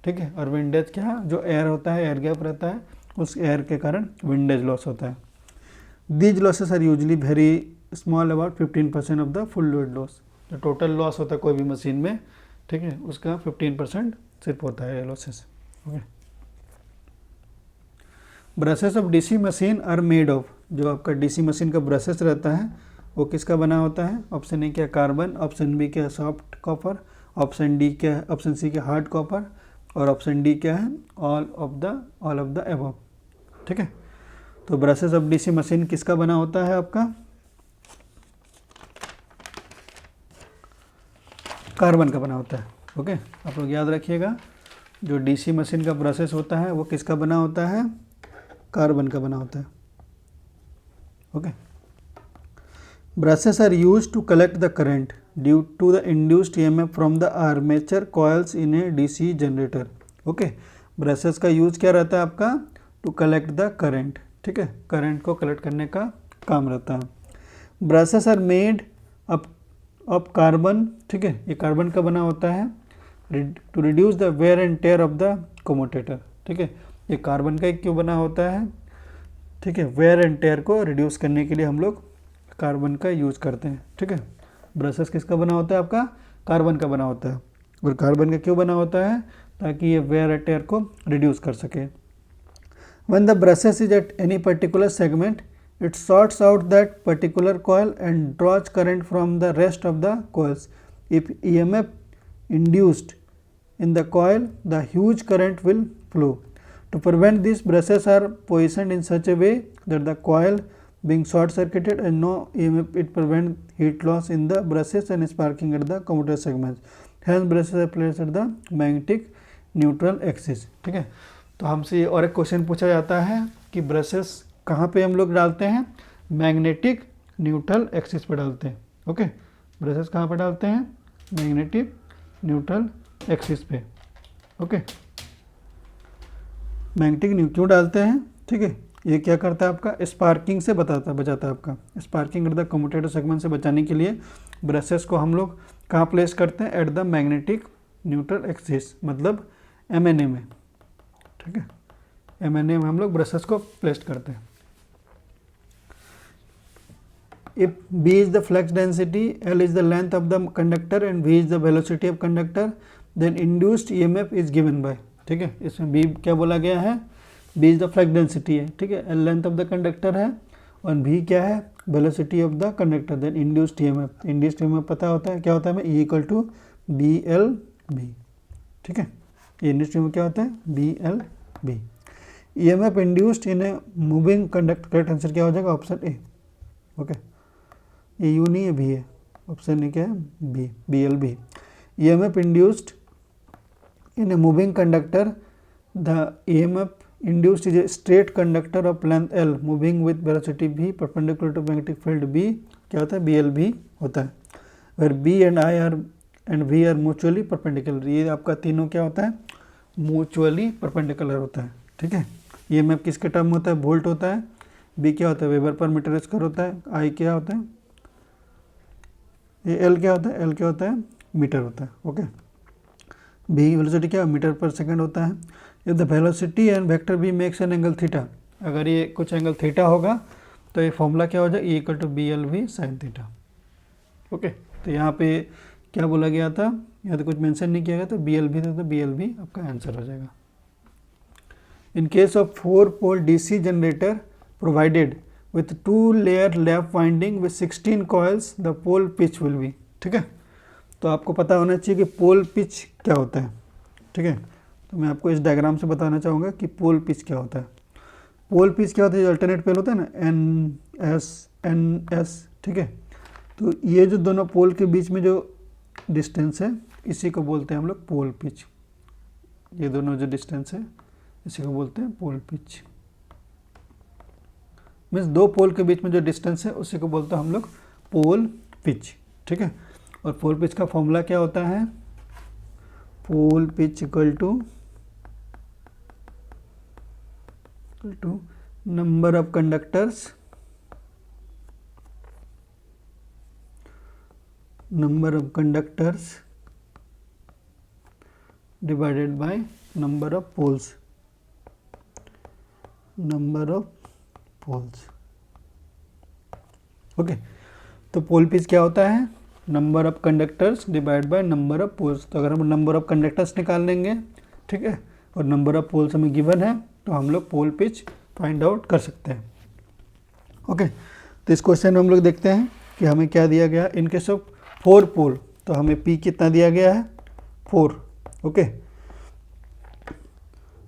ठीक है, और विंडेज क्या? जो एयर होता है, एयर गैप रहता है, उस एयर के कारण विंडेज लॉस होता है। These losses are usually very small, about 15% of the full load loss. जो टोटल लॉस होता है कोई भी मशीन में, ठीक है, उसका 15% सिर्फ होता है losses. Okay, brushes of DC machine are made of. जो आपका डीसी मशीन का ब्रशेस रहता है वो किसका बना होता है? ऑप्शन ए क्या? कार्बन, ऑप्शन बी क्या? सॉफ्ट कॉपर, ऑप्शन डी क्या है? ऑप्शन सी क्या? हार्ड कॉपर, और ऑप्शन डी क्या है? All of the above. ठीक है, तो ब्रशेस ऑफ डीसी मशीन किसका बना होता है? आपका कार्बन का बना होता है। ओके, आप लोग याद रखिएगा, जो डीसी मशीन का ब्रशेस होता है वो किसका बना होता है, कार्बन का बना होता है। Okay, brushes are use to collect the current due to the induced EMF from the armature coils in a DC generator. Okay, brushes का यूज क्या रहता है आपका, टू कलेक्ट द करंट, ठीक है, करंट को कलेक्ट करने का काम रहता है। Brushes are made of carbon, ठीक है, ये कार्बन का बना होता है, to reduce the wear and tear of the commutator, ठीक है, ये कार्बन का क्यों बना होता है, ठीक है, वेयर एंड टेयर को रिड्यूस करने के लिए हम लोग कार्बन का यूज करते हैं, ठीक है। ब्रशेस किसका बना होता है, आपका कार्बन का बना होता है, और कार्बन का क्यों बना होता है, ताकि ये वेयर एंड टेयर को रिड्यूस कर सके। When the brushes is at any particular segment, it sorts out that particular coil and draws current from the rest of the coils. If EMF induced in the coil, the huge current will flow. To prevent this, brushes are positioned in such a way that the coil being short circuited and no EMF, it prevents heat loss in the brushes and sparking at the commutator segments. Hence, brushes are placed at the magnetic neutral axis. ठीक है, तो हमसे ये और एक क्वेश्चन पूछा जाता है कि ब्रशेस कहाँ पे हम लोग डालते हैं, मैग्नेटिक न्यूट्रल एक्सिस पे डालते हैं। ओके, ब्रशेस कहाँ पे डालते हैं, मैग्नेटिक न्यूट्रल एक्सिस पे। ओके, मैग्नेटिक क्यों डालते हैं, ठीक है, ये क्या करता है आपका, स्पार्किंग से बचाता है आपका, sparking at the commutator segment से बचाने के लिए ब्रशेस को हम लोग कहाँ प्लेस करते हैं, at the magnetic neutral axis, मतलब MNA में, ठीक है, MNA में हम लोग ब्रशेस को प्लेस करते हैं। If B is the flux density, L is the length of the conductor and V is the velocity of conductor, then induced EMF is given by, ठीक है, इसमें B क्या बोला गया है, B is the flux density है, ठीक है, L length of the conductor है, और V क्या है, velocity of the conductor, then induced EMF, induced EMF पता होता है क्या होता है, E equal to BLB, ठीक है, ये induced EMF क्या होता है, BLB। EMF induced in a moving conductor, correct answer क्या हो जाएगा, ऑप्शन ए। ओके, ये यू नहीं है, बी है, ऑप्शन ए क्या है, B, BLB। EMF induced in a moving conductor, the EMF induced is a straight conductor of length L moving with velocity v perpendicular to magnetic field B, क्या होता है, BLB होता है, where B and I are and V are mutually perpendicular, ये आपका तीनों क्या होता है, म्यूचुअली परपेंडिकुलर होता है, ठीक है। EMF किसके टर्म होता है, वोल्ट होता है, B क्या होता है, वेबर पर मीटर स्क्वायर होता है, I क्या होता है, ये L क्या होता है, L क्या होता है, मीटर होता है। ओके, B वेलोसिटी क्या, मीटर पर सेकंड होता है। If the velocity and vector B makes an angle theta, अगर ये कुछ एंगल थीटा होगा तो ये फॉर्मूला क्या हो जाए, E equal to BLV sine theta. Okay, तो यहाँ पे क्या बोला गया था, यहाँ तो कुछ मेंशन नहीं किया गया, तो BLV तो BLV आपका आंसर हो जाएगा। In case of 4 pole DC generator provided with 2 layer lap winding with 16 coils, the pole pitch will be, ठीक है, तो आपको पता होना चाहिए कि पोल पिच क्या होता है, ठीक है, तो मैं आपको इस डायग्राम से बताना चाहूँगा कि पोल पिच क्या होता है। पोल पिच क्या होता है, जो अल्टरनेट पेल होता है ना, NS, ठीक है, तो ये जो दोनों पोल के बीच में जो डिस्टेंस है, इसी को बोलते हैं हम लोग पोल पिच, ये दोनों जो डिस्टेंस है इसी को बोलते हैं पोल पिच, मीन्स दो पोल के बीच में जो डिस्टेंस है उसी को बोलते हैं हम लोग पोल पिच, ठीक है। और पोल पिच का फॉर्मूला क्या होता है, pole pitch equal to number of conductors divided by number of poles, okay, तो पोल पिच क्या होता है, number of conductors divide by number of poles. तो अगर हम नंबर ऑफ कंडक्टर्स निकाल लेंगे, ठीक है, और नंबर ऑफ पोल्स हमें गिवन है, तो हम लोग पोल पिच फाइंड आउट कर सकते हैं। ओके, तो इस क्वेश्चन में हम लोग देखते हैं कि हमें क्या दिया गया, इन केस ऑफ 4 पोल, तो हमें P कितना दिया गया है, 4, okay,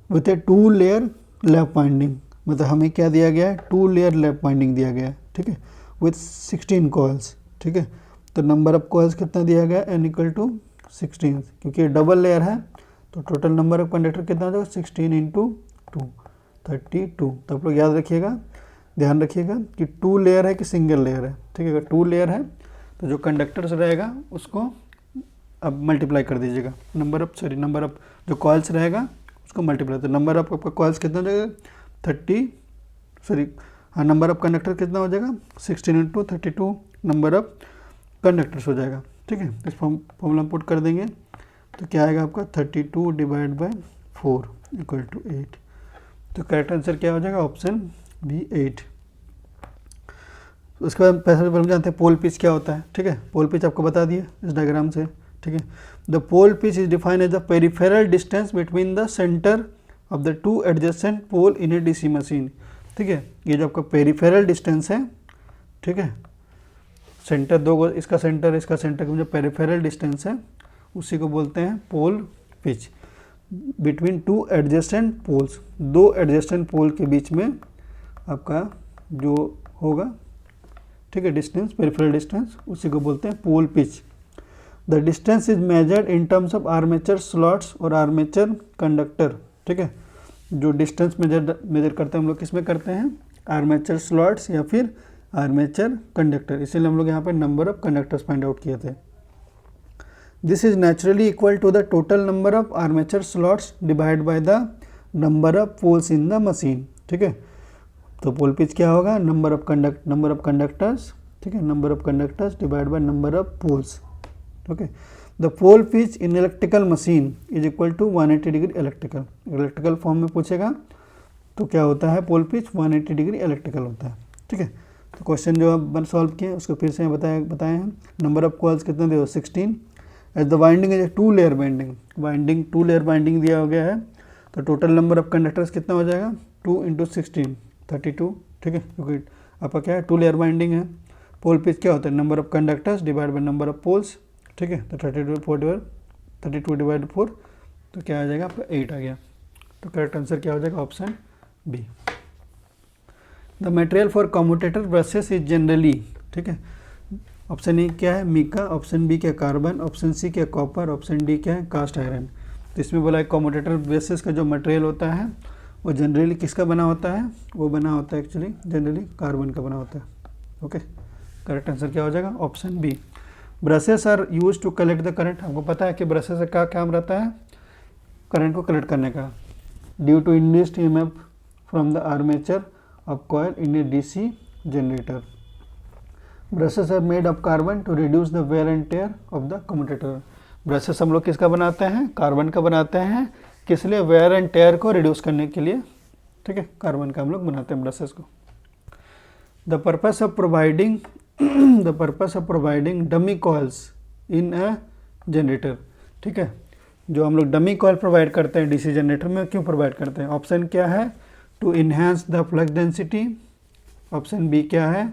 with A 2 layer lap winding, मतलब हमें क्या दिया गया है, 2 लेयर लैप वाइंडिंग दिया गया है, ठीक है, विथ 16 कॉइल्स, ठीक है, तो नंबर ऑफ कॉइल्स कितना दिया गया, N इक्वल टू 16, क्योंकि डबल लेयर है तो टोटल नंबर ऑफ कंडक्टर कितना हो जाएगा 16 इंटू 2 32। तो आप लोग याद रखिएगा, ध्यान रखिएगा कि 2 लेयर है कि सिंगल लेयर है, ठीक है। अगर 2 लेयर है तो जो कंडक्टर्स रहेगा उसको अब मल्टीप्लाई कर दीजिएगा, नंबर ऑफ जो कॉइल्स रहेगा उसको मल्टीप्लाई, तो नंबर ऑफ आपका कॉइल्स कितना हो जाएगा 30 नंबर ऑफ कंडक्टर कितना हो जाएगा 16 इंटू 32 नंबर ऑफ कंडक्टर्स हो जाएगा, ठीक है। इस फॉर्मूला पुट कर देंगे तो क्या आएगा आपका 32 डिवाइड बाय 4 इक्वल टू 8। तो करेक्ट आंसर क्या हो जाएगा ऑप्शन बी 8। उसके बाद पैसे हम जानते हैं पोल पिच क्या होता है, ठीक है। पोल पिच आपको बता दिए इस डायग्राम से, ठीक है। The pole pitch is defined as the peripheral distance between the centre of the 2 adjacent pole in a DC machine, ठीक है। ये जो आपका पेरिफेरल डिस्टेंस है, ठीक है, सेंटर दो, इसका सेंटर का जो पेरिफेरल डिस्टेंस है उसी को बोलते हैं pole pitch. Between 2 adjacent poles, 2 adjacent pole के बीच में आपका जो होगा, ठीक है, डिस्टेंस, पेरिफेरल डिस्टेंस, उसी को बोलते हैं pole pitch. The distance is measured in terms of armature slots और आर्मेचर कंडक्टर, ठीक है। जो डिस्टेंस मेजर करते हैं हम लोग किस में करते हैं, आर्मेचर स्लॉट्स या फिर आर्मेचर कंडक्टर, इसीलिए हम लोग यहाँ पे number of conductors find out किए थे। This is naturally equal to the total number of armature slots divide by the number of poles in the machine, ठीक है। तो पोल पिच क्या होगा, नंबर ऑफ कंडक्टर्स, ठीक है, number of conductors divide by number of poles, okay. The pole pitch in electrical machine is equal to 180 degree electrical form में पूछेगा तो क्या होता है, पोल पिच 180 डिग्री इलेक्ट्रिकल होता है, ठीक है। तो क्वेश्चन जो अब सॉल्व किए उसको फिर से बताए हैं। नंबर ऑफ कॉइल्स कितने दिए, 16। As the winding is 2 layer binding 2 layer binding दिया हो गया है, तो टोटल नंबर ऑफ कंडक्टर्स कितना हो जाएगा 2 इंटू 16 32, ठीक है, क्योंकि आपका क्या है 2 लेयर बाइंडिंग है। पोल पिच क्या होता है, number of conductors divide by number of poles, ठीक है। तो 32 डिवाइड 4 तो क्या आ जाएगा आपका 8 आ गया। तो करेक्ट आंसर क्या हो जाएगा option B. The material for commutator brushes is generally, ठीक है। ऑप्शन ए क्या है मिका, ऑप्शन बी क्या कार्बन, ऑप्शन सी क्या कॉपर, ऑप्शन डी क्या है कास्ट आयरन। तो इसमें बोला है कम्यूटेटर ब्रशेस का जो मटेरियल होता है वो जनरली किसका बना होता है, वो बना होता है एक्चुअली जनरली कार्बन का बना होता है, ओके। करेक्ट आंसर क्या हो जाएगा option B. Brushes are use to collect the current, हमको पता है कि ब्रशेस का काम रहता है करंट को कलेक्ट करने का। Due to induced EMF from the armature of coil in a DC generator. Brushes are made of carbon to reduce the wear and tear of the commutator. Brushes हम लोग किसका बनाते हैं, कार्बन का बनाते हैं, किस लिए, वेयर एंड टेयर को रिड्यूस करने के लिए, ठीक है, कार्बन का हम लोग बनाते हैं ब्रशेस को। The purpose of providing dummy coils in a generator, ठीक है। जो हम लोग डमी कॉइल प्रोवाइड करते हैं डीसी जनरेटर में, क्यों प्रोवाइड करते हैं, ऑप्शन क्या है to enhance the flux density, option B क्या है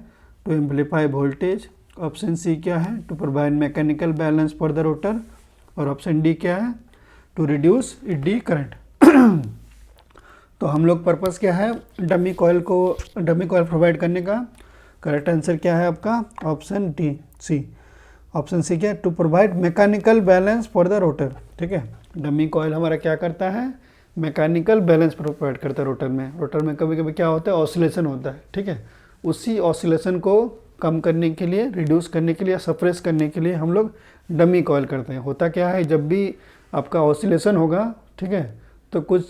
to amplify voltage, option C क्या है to provide mechanical balance for the rotor, और ऑप्शन डी क्या है टू रिड्यूस डी करंट। तो हम लोग पर्पस क्या है डमी कॉइल प्रोवाइड करने का। करेक्ट आंसर क्या है आपका option D C. Option C क्या है to provide mechanical balance for the rotor, ठीक है। डमी कॉइल हमारा क्या करता है, मैकेनिकल बैलेंस प्रोवाइड करता है रोटर में। रोटर में कभी कभी क्या होता है ऑसिलेशन होता है, ठीक है। उसी ऑसिलेशन को कम करने के लिए, रिड्यूस करने के लिए, सप्रेस करने के लिए हम लोग डमी कॉइल करते हैं। होता क्या है जब भी आपका ऑसिलेशन होगा, ठीक है, तो कुछ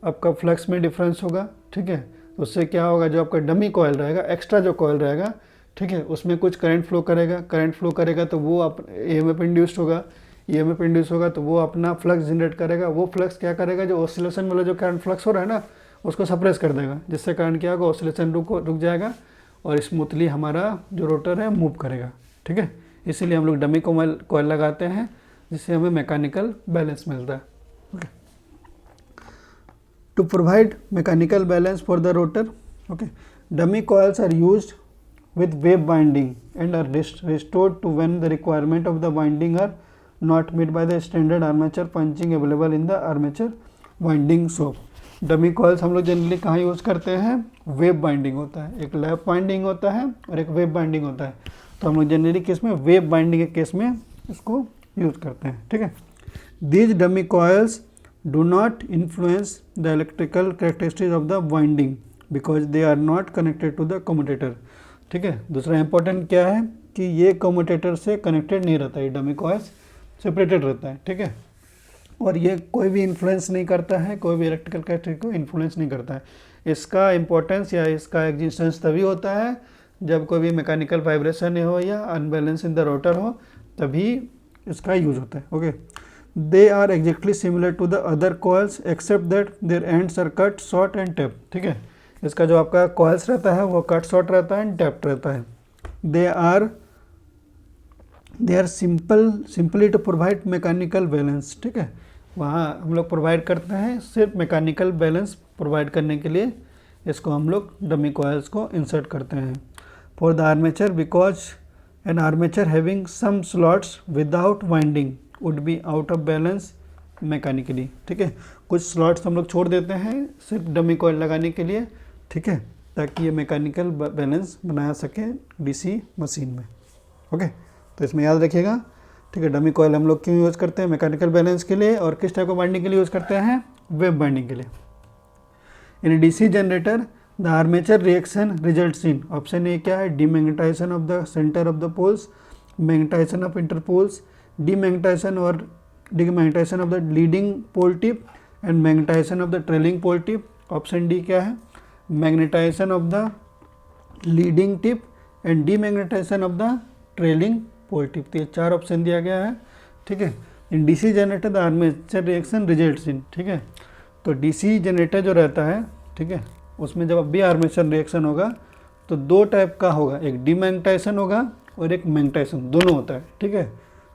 आपका फ्लक्स में डिफरेंस होगा, ठीक है। उससे क्या होगा, जो आपका डमी कॉइल रहेगा, एक्स्ट्रा जो कॉइल रहेगा, ठीक है, उसमें कुछ करंट फ्लो करेगा तो वो ईएमएफ इंड्यूस्ड होगा, तो वो अपना फ्लक्स जनरेट करेगा। वो फ्लक्स क्या करेगा, जो ऑसिलेशन वाला जो करंट फ्लक्स हो रहा है ना उसको सप्रेस कर देगा, जिससे कारण क्या होगा ऑसिलेशन रुक जाएगा और स्मूथली हमारा जो रोटर है मूव करेगा, ठीक है। इसीलिए हम लोग डमी कॉइल लगाते हैं जिससे हमें मैकेनिकल बैलेंस मिलता है, okay. To provide mechanical balance for the rotor, okay, dummy coils are used with wave binding and are restored to when the requirement of the winding are not met by the standard armature punching available in the armature winding shop। Dummy coils हम लोग जनरली कहाँ यूज़ करते हैं, वेव बाइंडिंग होता है, एक लैप बाइंडिंग होता है और एक वेव बाइंडिंग होता है। तो हम लोग जनरली केस में वेव बाइंडिंग के केस में इसको यूज़ करते हैं, ठीक है। These dummy coils do not influence the electrical characteristics of the winding because they are not connected to the commutator. ठीक है, दूसरा इंपॉर्टेंट क्या है कि ये कम्यूटेटर से कनेक्टेड नहीं रहता है, डमी कॉइल्स सेपरेटेड रहता है। ठीक है, और ये कोई भी इन्फ्लुएंस नहीं करता है, कोई भी इलेक्ट्रिकल कैरेक्टरिस्टिक को इन्फ्लुएंस नहीं करता है। इसका इंपॉर्टेंस या इसका एग्जिस्टेंस तभी होता है जब कोई भी मैकेनिकल वाइब्रेशन हो या अनबैलेंस इन द रोटर हो, तभी इसका यूज होता है। Okay, they are exactly similar to the other coils except that their ends are cut short and tap. ठीक है, इसका जो आपका कॉइल्स रहता है वो कट शॉर्ट रहता है एंड टैप्ड रहता है। They are simply to provide mechanical balance. ठीक है, वहाँ हम लोग प्रोवाइड करते हैं सिर्फ मैकेनिकल बैलेंस प्रोवाइड करने के लिए इसको हम लोग डमी कॉइल्स को इंसर्ट करते हैं। For the armature because an armature having some slots without winding would be out of balance mechanically. ठीक है, कुछ स्लॉट्स हम लोग छोड़ देते हैं सिर्फ डमी कॉइल लगाने के लिए। ठीक है, ताकि ये मैकेनिकल बैलेंस बनाया सके डीसी मशीन में। ओके, तो इसमें याद रखिएगा। ठीक है, डमी कॉइल हम लोग क्यों यूज़ करते हैं? मैकेनिकल बैलेंस के लिए, और किस टाइप का बाइंडिंग के लिए यूज़ करते हैं? वेव बाइंडिंग के लिए। In DC generator the armature reaction results in, option A क्या है? Demagnetisation of the centre of the poles, magnetisation of interpoles, demagnetisation और demagnetisation of the leading pole tip and magnetisation of the trailing pole tip. Option D क्या है? Magnetisation of the leading tip and demagnetisation of the trailing pole tip. तो ये 4 ऑप्शन दिया गया है। ठीक है, in DC generator the armature reaction results इन। ठीक है, तो डीसी जनरेटर जो रहता है, ठीक है, उसमें जब भी आर्मेचर रिएक्शन होगा तो 2 टाइप का होगा, एक डीमैग्नेटाइजेशन होगा और एक मैग्नेटाइजेशन, दोनों होता है। ठीक है,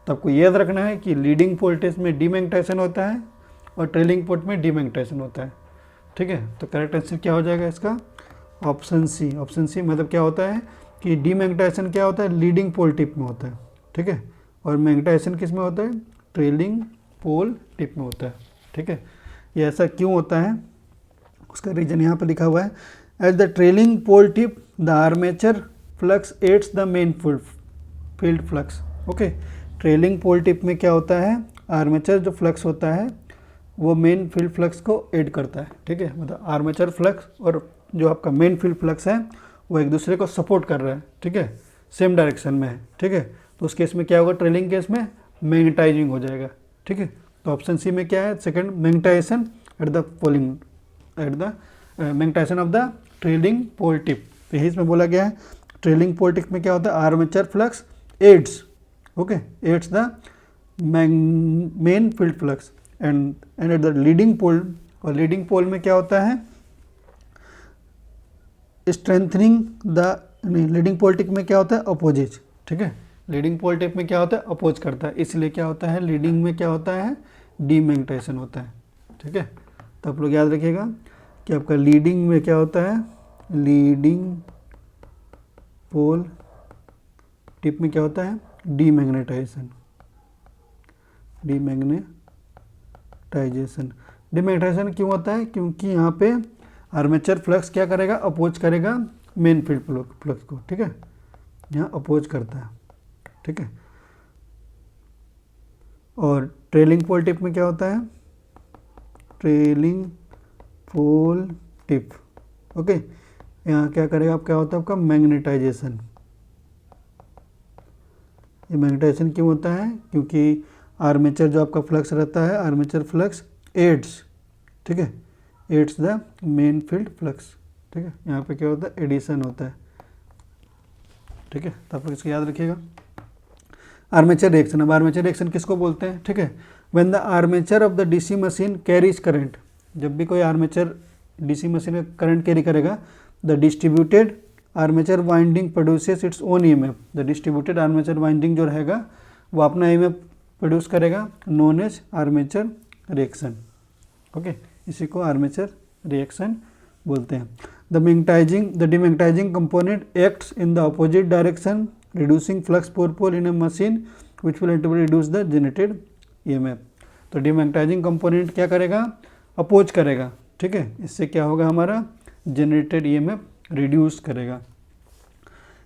तो आपको याद रखना है कि लीडिंग पोल टेस्ट में डीमैग्नेटाइजेशन होता है और ट्रेलिंग पोल में डीमैग्नेटाइजेशन होता है। ठीक है, तो करेक्ट आंसर क्या हो जाएगा इसका? Option C. ऑप्शन सी मतलब क्या होता है कि डीमैग्नेटाइजेशन क्या होता है? लीडिंग पोल टिप में होता है। ठीक है, और मैग्नेटाइजेशन किस में होता है? ट्रेलिंग पोल टिप में होता है। ठीक है, ये ऐसा क्यों होता है उसका रीजन यहाँ पर लिखा हुआ है। At the trailing pole tip the armature flux aids the main field flux. Okay, trailing pole tip में क्या होता है? आर्मेचर जो फ्लक्स होता है वो मेन फील्ड फ्लक्स को ऐड करता है। ठीक है, मतलब आर्मेचर फ्लक्स और जो आपका मेन फील्ड फ्लक्स है वो एक दूसरे को सपोर्ट कर रहा है। ठीक है, सेम डायरेक्शन में है। ठीक है, तो उस केस में क्या होगा? ट्रेलिंग केस में मैग्नेटाइजिंग हो जाएगा। ठीक है, तो ऑप्शन सी में क्या है? Second, magnetization at the poling at the magnetization of the trailing pole tip. तो यही इसमें बोला गया है। ट्रेलिंग पोल टिप में क्या होता है? Armature flux aids, okay, aids the main field flux and at the leading pole, और लीडिंग पोल में क्या होता है? Strengthening the, leading pole tip में क्या होता है? अपोजिट। ठीक है, लीडिंग पोल टिप में क्या होता है? अपोज करता है, इसलिए क्या होता है? लीडिंग में क्या होता है? डीमैग्नेटाइजेशन होता है। ठीक है, तो आप लोग याद रखिएगा कि आपका लीडिंग में क्या होता है? लीडिंग पोल टिप में क्या होता है? डीमैग्नेटाइजेशन। डीमैग्नेटाइजेशन डीमैग्नेटाइजेशन क्यों होता है? क्योंकि यहाँ पे आर्मेचर फ्लक्स क्या करेगा? अपोज करेगा मेन फील्ड फ्लक्स को। ठीक है, यहाँ अपोज करता है। ठीक है, और ट्रेलिंग पोल टिप में क्या होता है? ट्रेलिंग पोल टिप, ओके, यहाँ क्या करेगा? आप क्या होता है आपका? मैग्नेटाइजेशन। ये मैग्नेटाइजेशन क्यों होता है? क्योंकि आर्मेचर जो आपका फ्लक्स रहता है, आर्मेचर फ्लक्स एड्स, ठीक है, aids the main field flux. ठीक है, यहाँ पे क्या होता है? एडिशन होता है। ठीक है, तो आप लोग इसको याद रखिएगा। आर्मेचर रिएक्शन, अब आर्मेचर रिएक्शन किसको बोलते हैं? ठीक है, when the armature of the DC machine carries current, जब भी कोई आर्मेचर डीसी मशीन में करंट कैरी करेगा, the distributed armature winding produces its own EMF. The distributed armature winding जो रहेगा वो अपना ईएमएफ प्रोड्यूस करेगा, known as armature reaction. Okay, इसी को आर्मेचर रिएक्शन बोलते हैं। The demagnetizing component acts in the opposite direction reducing flux per pole in a machine which will ultimately reduce the generated EMF। तो डीमैग्नेटाइजिंग कंपोनेंट क्या करेगा? अपोज करेगा। ठीक है, इससे क्या होगा? हमारा जनरेटेड EMF रिड्यूस करेगा।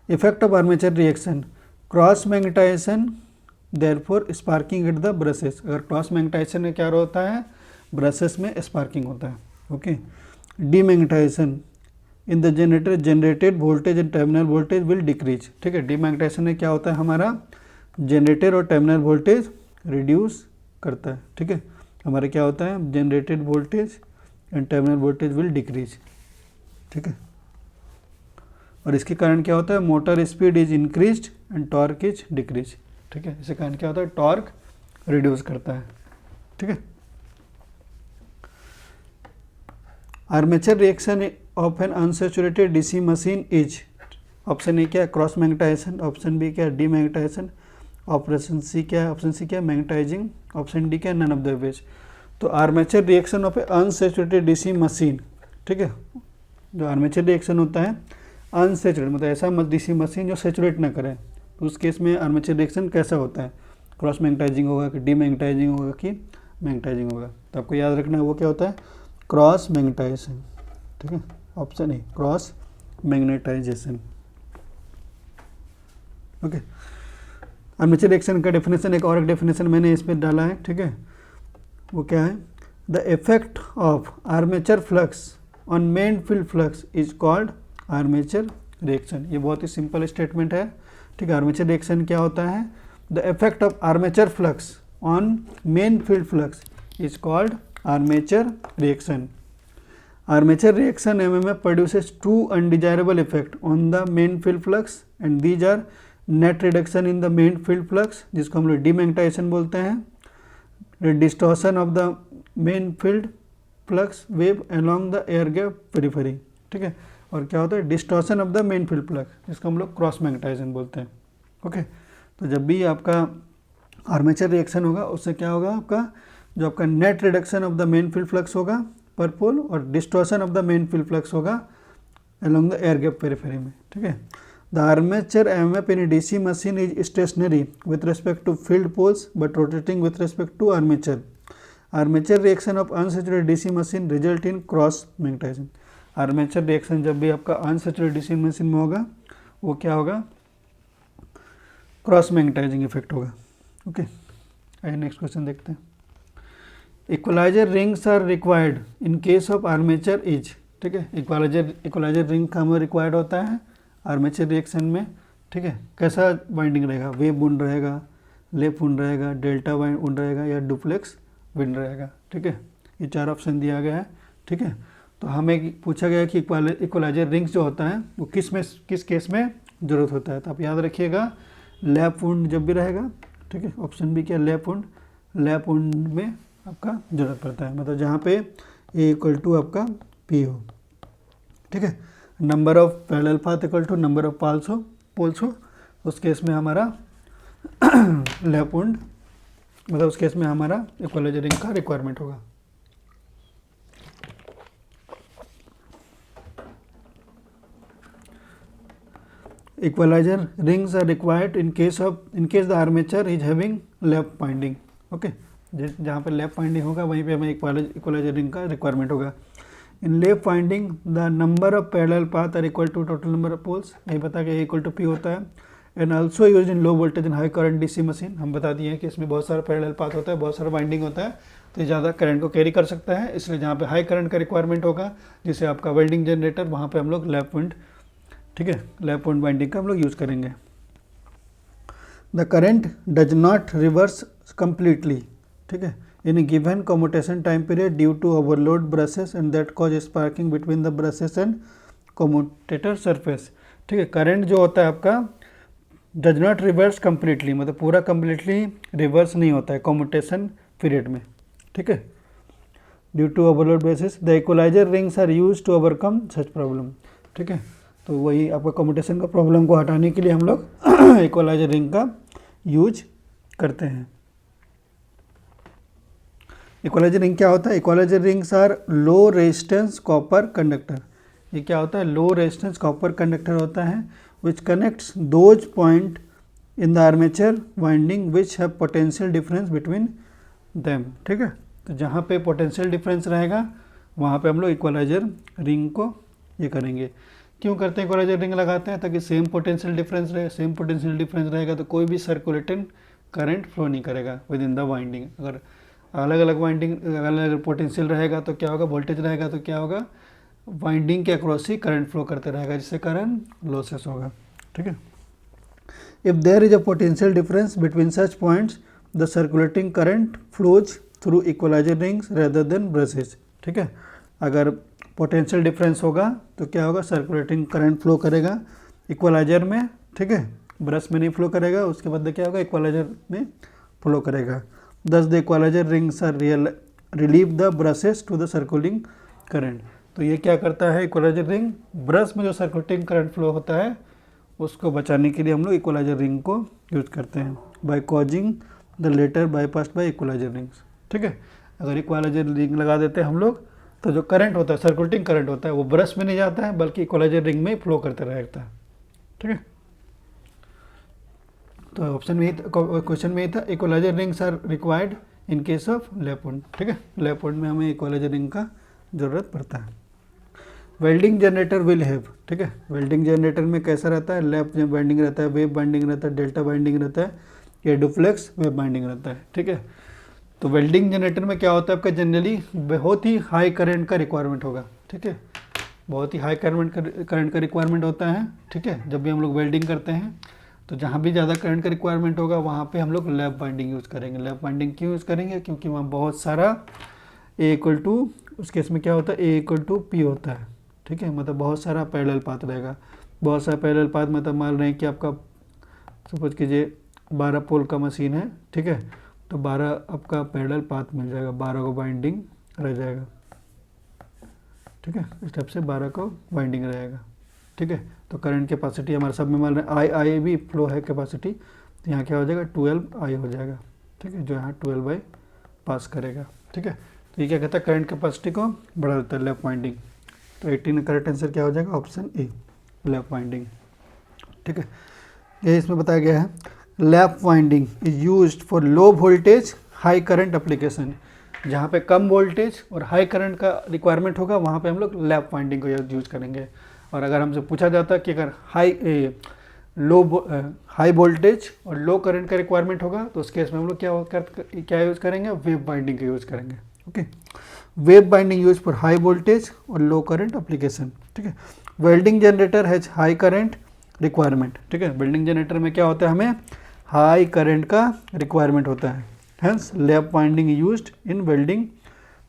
Effect of armature reaction, cross magnetization therefore sparking at the brushes. अगर क्रॉस मैग्नेटाइजेशन में क्या होता है? ब्रशेस में स्पार्किंग होता है। Okay, demagnetization in the generator, generated voltage and terminal voltage will decrease. ठीक है, डीमैग्नेटाइजेशन में क्या होता है, हमारा जनरेटर और टर्मिनल वोल्टेज रिड्यूस करता है। ठीक है, हमारे क्या होता है, generated voltage and terminal voltage will decrease. ठीक है, और इसके कारण क्या होता है, motor speed is increased and torque is decrease. ठीक है, इसके कारण क्या होता है, टॉर्क रिड्यूस करता है। ठीक है, armature reaction of N unsaturated DC machine is, option A क्या है, क्रॉस मैग्नेटाइजेशन, ऑप्शन बी क्या है, डीमैग्नेटाइजेशन, ऑप्शन सी क्या है, ऑप्शन सी क्या है, मैग्नेटाइजिंग, ऑप्शन डी क्या है, नन ऑफ द अबव। तो armature reaction of A unsaturated DC machine, ठीक है, जो आर्मेचर रिएक्शन होता है अनसैचुरेटेड, मतलब ऐसा डीसी मशीन जो सैचुरेट ना करे, तो उस केस में आर्मेचर रिएक्शन कैसा होता है, क्रॉस मैग्नेटाइजिंग होगा कि डीमैग्नेटाइजिंग होगा कि मैग्नेटाइजिंग होगा। तो आपको याद रखना है वो क्या होता है, क्रॉस मैग्नेटाइजेशन। ठीक है, option A cross magnetization. Okay, armature reaction का डेफिनेशन, एक और एक डेफिनेशन मैंने इस पर डाला है। ठीक है, वो क्या है, the effect of armature flux on main field flux is called armature reaction. ये बहुत ही सिंपल स्टेटमेंट है। ठीक है, आर्मेचर रिएक्शन क्या होता है, the effect of armature flux on main field flux is called armature reaction. Armature reaction MMF produces two undesirable effect on the main field flux and these are net reduction in the main field flux, जिसको हम लोग डीमैग्नेटाइजेशन बोलते हैं, distortion of the main field flux wave along the air gap periphery. ठीक है, और क्या होता है, distortion of the main field flux, जिसको हम लोग क्रॉस मैग्नेटाइजेशन बोलते हैं। ओके, तो जब भी आपका आर्मेचर रिएक्शन होगा उससे क्या होगा, आपका जो आपका net reduction of the main field flux होगा पर पोल, और distortion of the main field flux होगा along the air gap periphery में। ठीक है, the armature MMF in DC machine is stationary with respect to field poles but rotating with respect to armature. Armature reaction of unsaturated DC machine result in cross magnetisation. Armature reaction जब भी आपका अनसैचुरेटेड डीसी मशीन में होगा वो क्या होगा, क्रॉस मैग्नेटाइजिंग इफेक्ट होगा। ओके, आइए नेक्स्ट क्वेश्चन देखते हैं। Equalizer rings are required in case of armature is. ठीक है, इक्वलाइजर रिंग का हमें रिक्वायर्ड होता है आर्मेचर रिएक्शन में। ठीक है, कैसा वाइंडिंग रहेगा, वेव वुंड रहेगा, लेप वुंड रहेगा, डेल्टा वुंड रहेगा या डुप्लेक्स विंड रहेगा। ठीक है, ये चार ऑप्शन दिया गया है। ठीक है, तो हमें पूछा गया कि इक्वलाइजर रिंग्स जो होता है वो किस केस में ज़रूरत होता है। तो आप याद रखिएगा, लैप वुंड जब भी रहेगा, ठीक है, ऑप्शन बी क्या, लैप वुंड में आपका जरूरत पड़ता है, मतलब जहाँ पे ए इक्वल टू आपका पी हो। ठीक है, number of parallel path equal to number of poles हो, उस केस में हमारा लैप वुंड, मतलब उस केस में हमारा इक्वलाइजर रिंग का रिक्वायरमेंट होगा। Equalizer rings are required in case the armature is having lap winding. Okay, जहाँ पे लैप वाइंडिंग होगा वहीं पे हमें इक्वलाइजर रिंग का रिक्वायरमेंट होगा। In lap winding the number of parallel path are equal to total number of poles, नहीं पता कि इक्वल टू पी होता है। And also use in low voltage and high current DC machine, हम बता दिए हैं कि इसमें बहुत सारा पैरेलल पाथ होता है, बहुत सारा वाइंडिंग होता है, तो ज़्यादा करंट को कैरी कर सकता है, इसलिए जहाँ पे हाई करंट का रिक्वायरमेंट होगा जिसे आपका वेल्डिंग जनरेटर, वहाँ पर हम लोग लैप विंड, ठीक है, लैप विंड वाइंडिंग का हम लोग यूज़ करेंगे। The current does not reverse completely, ठीक है, in a given commutation time period due to overload brushes and that cause sparking between the brushes and commutator surface. ठीक है, करंट जो होता है आपका डज नॉट रिवर्स कम्प्लीटली, मतलब पूरा कम्प्लीटली रिवर्स नहीं होता है कम्यूटेशन पीरियड में। ठीक है, due to overload brushes the equalizer rings are use to overcome such problem. ठीक है, तो वही आपका कम्यूटेशन का प्रॉब्लम को हटाने के लिए हम लोग इक्वलाइजर रिंग का यूज करते हैं। इक्वलाइजर रिंग क्या होता है, equalizer rings are low resistance copper conductor. ये क्या होता है, लो रेजिस्टेंस कॉपर कंडक्टर होता है which connects those point in the armature winding which have potential difference between them. ठीक है, तो जहाँ पे पोटेंशियल डिफरेंस रहेगा वहाँ पे हम लोग इक्वलाइजर रिंग को ये करेंगे। क्यों करते हैं, इक्वलाइजर रिंग लगाते हैं ताकि सेम पोटेंशियल डिफरेंस रहे, सेम पोटेंशियल डिफरेंस रहेगा तो कोई भी सर्कुलेटिंग करंट फ्लो नहीं करेगा विद इन द वाइंडिंग। अगर अलग अलग वाइंडिंग, अलग अलग पोटेंशियल रहेगा तो क्या होगा, वोल्टेज रहेगा तो क्या होगा, वाइंडिंग के अक्रॉस ही करंट फ्लो करते रहेगा, जिससे करंट लॉसेस होगा। ठीक है। If there is a potential difference between such points the circulating current flows through equalizer rings rather than brushes. ठीक है, अगर पोटेंशियल डिफरेंस होगा तो क्या होगा, सर्कुलेटिंग करंट फ्लो करेगा इक्वलाइजर में। ठीक है, ब्रश में नहीं फ्लो करेगा, उसके बाद क्या होगा, इक्वलाइजर में फ्लो करेगा। Thus the equalizer rings are relieve the brushes to the circulating current. तो ये क्या करता है, इक्वलाइजर रिंग ब्रश में जो सर्कुलेटिंग करंट फ्लो होता है उसको बचाने के लिए हम लोग इक्वलाइजर रिंग को यूज करते हैं, by causing the latter bypassed by equalizer rings. ठीक है, अगर इक्वलाइजर रिंग लगा देते हैं हम लोग तो जो करंट होता है, सर्कुलेटिंग करंट होता है, वो ब्रश में नहीं जाता है बल्कि इक्वलाइजर रिंग में फ्लो करते रहता है। ठीक है, तो ऑप्शन में ही, क्वेश्चन में ही था equalizer rings are required in case of lap wound. ठीक है, लैप वुंड में हमें इक्वलाइजर रिंग का ज़रूरत पड़ता है। वेल्डिंग जनरेटर विल हैव, ठीक है, वेल्डिंग जनरेटर में कैसा रहता है, लैप बाइंडिंग रहता है, वेव बाइंडिंग रहता है, डेल्टा बाइंडिंग रहता है, या डुप्लेक्स वेव बाइंडिंग रहता है। ठीक है, तो वेल्डिंग जनरेटर में क्या होता है आपका, जनरली बहुत ही हाई करंट का रिक्वायरमेंट होगा। ठीक है, बहुत ही हाई करंट का रिक्वायरमेंट होता है। ठीक है, जब भी हम लोग वेल्डिंग करते हैं तो जहाँ भी ज़्यादा करंट का रिक्वायरमेंट होगा वहाँ पे हम लोग लैप बाइंडिंग यूज़ करेंगे। लैप बाइंडिंग क्यों यूज़ करेंगे, क्योंकि वहाँ बहुत सारा ए इक्वल टू, उस केस में क्या होता है, ए इक्वल टू पी होता है। ठीक है, मतलब बहुत सारा पैरेलल पाथ रहेगा। बहुत सारा पैरेलल पाथ मतलब मान रहे हैं कि आपका सपोज कीजिए 12 पोल का मशीन है। ठीक है, तो 12 आपका पैरेलल पाथ मिल जाएगा, 12 को बाइंडिंग रह जाएगा। ठीक है, इस टाइप से 12 को बाइंडिंग रहेगा। ठीक है, तो करंट कैपेसिटी हमारे सब में मान रहे हैं आई भी फ्लो है कैपेसिटी, तो यहाँ क्या हो जाएगा 12 आई हो जाएगा। ठीक है, जो यहाँ 12 बाई पास करेगा। ठीक है, तो ये क्या कहता है, करंट कैपेसिटी को बढ़ा देता है लैप वाइंडिंग। तो 18 करेक्ट आंसर क्या हो जाएगा, ऑप्शन ए, लैप वाइंडिंग। ठीक है, ये इसमें बताया गया है lap winding is used for low voltage high current application. जहाँ पे कम वोल्टेज और हाई करंट का रिक्वायरमेंट होगा वहाँ पे हम लोग लैप वाइंडिंग को यूज करेंगे। और अगर हमसे पूछा जाता है कि अगर हाई वोल्टेज और लो करंट का रिक्वायरमेंट होगा तो उस केस में हम लोग क्या यूज़ करेंगे, वेव बाइंडिंग का यूज़ करेंगे। Okay, wave winding use for high voltage और लो करंट एप्लीकेशन। ठीक है, welding generator has high current requirement. ठीक है, वेल्डिंग जनरेटर में क्या होता है, हमें हाई करंट का रिक्वायरमेंट होता है, hence lap winding used in welding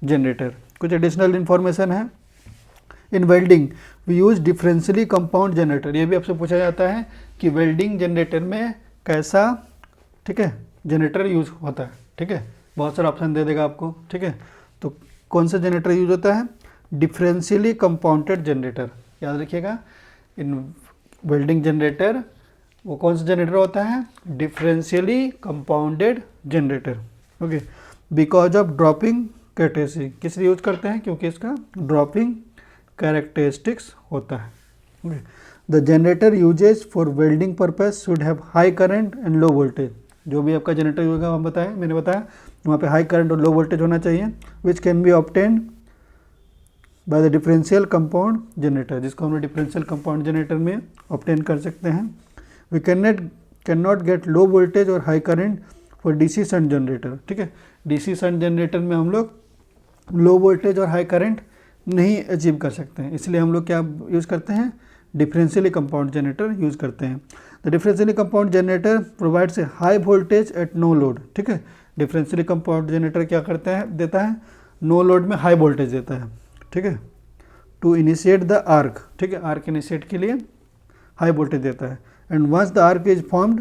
generator. कुछ एडिशनल इन्फॉर्मेशन है, in welding we use differentially compound generator. ये भी आपसे पूछा जाता है कि वेल्डिंग जनरेटर में कैसा, ठीक है, जनरेटर यूज होता है। ठीक है, बहुत सारा ऑप्शन दे देगा आपको। ठीक है, तो कौन सा जनरेटर यूज होता है, डिफरेंशियली कंपाउंडेड जनरेटर। याद रखिएगा, इन वेल्डिंग जनरेटर वो कौन सा जनरेटर होता है, differentially compounded generator. Okay, because of dropping characteristic, किस लिए यूज करते हैं, क्योंकि इसका ड्रॉपिंग कैरेक्टरिस्टिक्स होता है। Okay, the generator uses for welding purpose should have high current and low voltage. जो भी आपका जनरेटर होगा हम बताएं, मैंने बताया वहाँ पे हाई करंट और लो वोल्टेज होना चाहिए, which can be obtained by the differential compound generator, जिसको हम लोग डिफरेंशियल कंपाउंड जनरेटर में ऑब्टेन कर सकते हैं। We can not get low voltage और high current for DC shunt generator. ठीक है, डीसी शंट जनरेटर में हम लोग लो वोल्टेज और हाई करंट नहीं अचीव कर सकते हैं, इसलिए हम लोग क्या यूज़ करते हैं, डिफरेंशियली कंपाउंड जनरेटर यूज़ करते हैं। The differentially compound generator provides a high voltage at no load. ठीक है, डिफरेंशियली कंपाउंड जनरेटर क्या करता है, देता है नो लोड में हाई वोल्टेज देता है। ठीक है, टू इनिशिएट द आर्क। ठीक है, आर्क इनिशिएट के लिए हाई वोल्टेज देता है, and once the arc is formed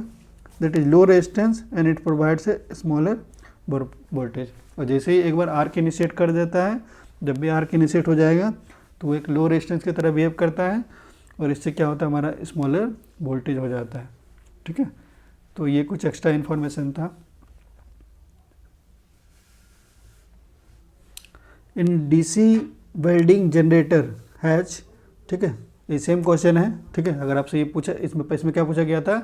that is low resistance and it provides a smaller voltage. और जैसे ही एक बार आर्क इनिशिएट कर देता है, जब भी आर्क इनिशिएट हो जाएगा तो वो एक लो रेजिस्टेंस की तरह बिहेव करता है और इससे क्या होता है, हमारा स्मॉलर वोल्टेज हो जाता है। ठीक है, तो ये कुछ एक्स्ट्रा इन्फॉर्मेशन था। इन डीसी वेल्डिंग जनरेटर हैज, ठीक है, ये सेम क्वेश्चन है। ठीक है, अगर आपसे ये पूछा, इसमें क्या पूछा गया था,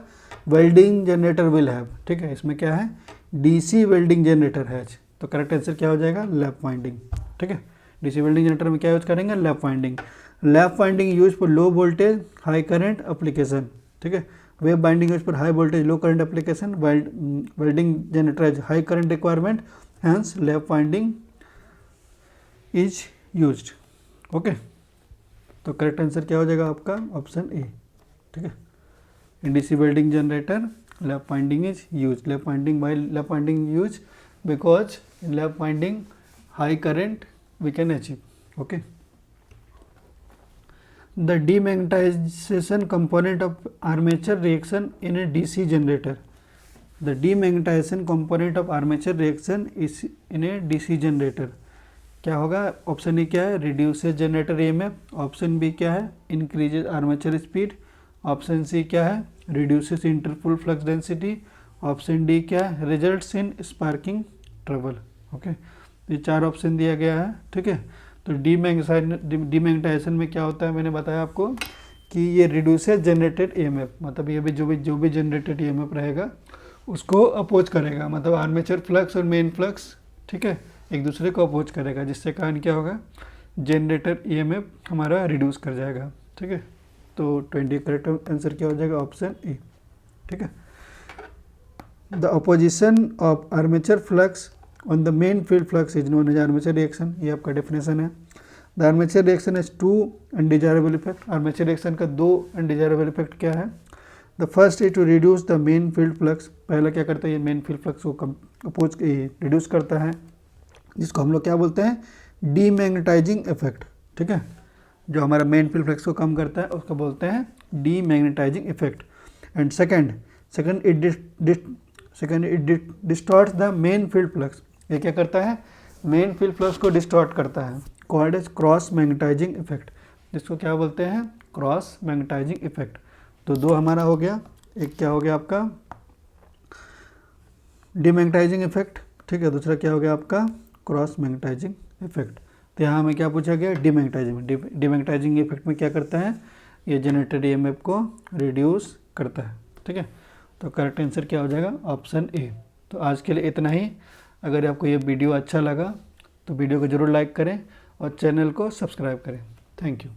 वेल्डिंग जनरेटर विल हैव। ठीक है, इसमें क्या है, डीसी वेल्डिंग जनरेटर हैज, तो करेक्ट आंसर क्या हो जाएगा, लैप वाइंडिंग। ठीक है, डीसी वेल्डिंग जनरेटर में क्या यूज करेंगे, lap winding. Lap winding use for low voltage high current application. ठीक है, wave winding use for high voltage low current application. Welding generator has high current requirement hence lap winding is used. Okay, तो करेक्ट आंसर क्या हो जाएगा आपका ऑप्शन ए। ठीक है, in DC welding generator lap winding is use. Lap winding use because in lap winding high current we can achieve. Okay, the demagnetization component of armature reaction in a DC generator. The demagnetization component of armature reaction is in a DC generator. क्या होगा? ऑप्शन ए क्या है? Reduces generator EMF। Option B क्या है? Increases armature speed. Option C क्या है? Reduces interpole flux density. Option D क्या है? Results in sparking trouble. Okay, ये 4 ऑप्शन दिया गया है। ठीक है, तो डीमैग्नेटाइजेशन में क्या होता है, मैंने बताया आपको कि ये रिड्यूसेस जनरेटेड EMF, मतलब ये भी जो भी जनरेटेड EMF रहेगा उसको अपोज करेगा, मतलब आर्मेचर फ्लक्स और मेन फ्लक्स, ठीक है, एक दूसरे को अपोज करेगा, जिससे कारण क्या होगा, जनरेटर EMF हमारा रिड्यूस कर जाएगा। ठीक है, तो 20 करेक्ट आंसर क्या हो जाएगा? Option A. ठीक है, the opposition of armature flux on the main field flux is known as armature reaction. ये आपका डेफिनेशन है। The armature reaction has 2 undesirable effect. Armature reaction का 2 अनडिजायरेबल इफेक्ट क्या है? The first is to reduce the main field flux. पहला क्या करता है, ये मेन फील्ड फ्लक्स को अपोज रिड्यूस करता है, जिसको हम लोग क्या बोलते हैं? Demagnetising effect. ठीक है, जो हमारा मेन फील्ड फ्लक्स को कम करता है उसको बोलते हैं demagnetising effect. And second it distorts the main field flux. ये क्या करता है? मेन फील्ड फ्लक्स को डिस्टॉर्ट करता है, called as cross magnetising effect, जिसको क्या बोलते हैं? Cross magnetising effect. तो 2 हमारा हो गया, एक क्या हो गया आपका? Demagnetising effect. ठीक है, दूसरा क्या हो गया आपका? Cross magnetising effect. तो यहाँ हमें क्या पूछा गया? डीमैग्नेटाइजिंग इफेक्ट में क्या करता है? ये जनरेटेड EMF को रिड्यूस करता है। ठीक है, तो करेक्ट आंसर क्या हो जाएगा? ऑप्शन ए। तो आज के लिए इतना ही। अगर आपको ये वीडियो अच्छा लगा तो वीडियो को ज़रूर लाइक करें और चैनल को सब्सक्राइब करें। Thank you.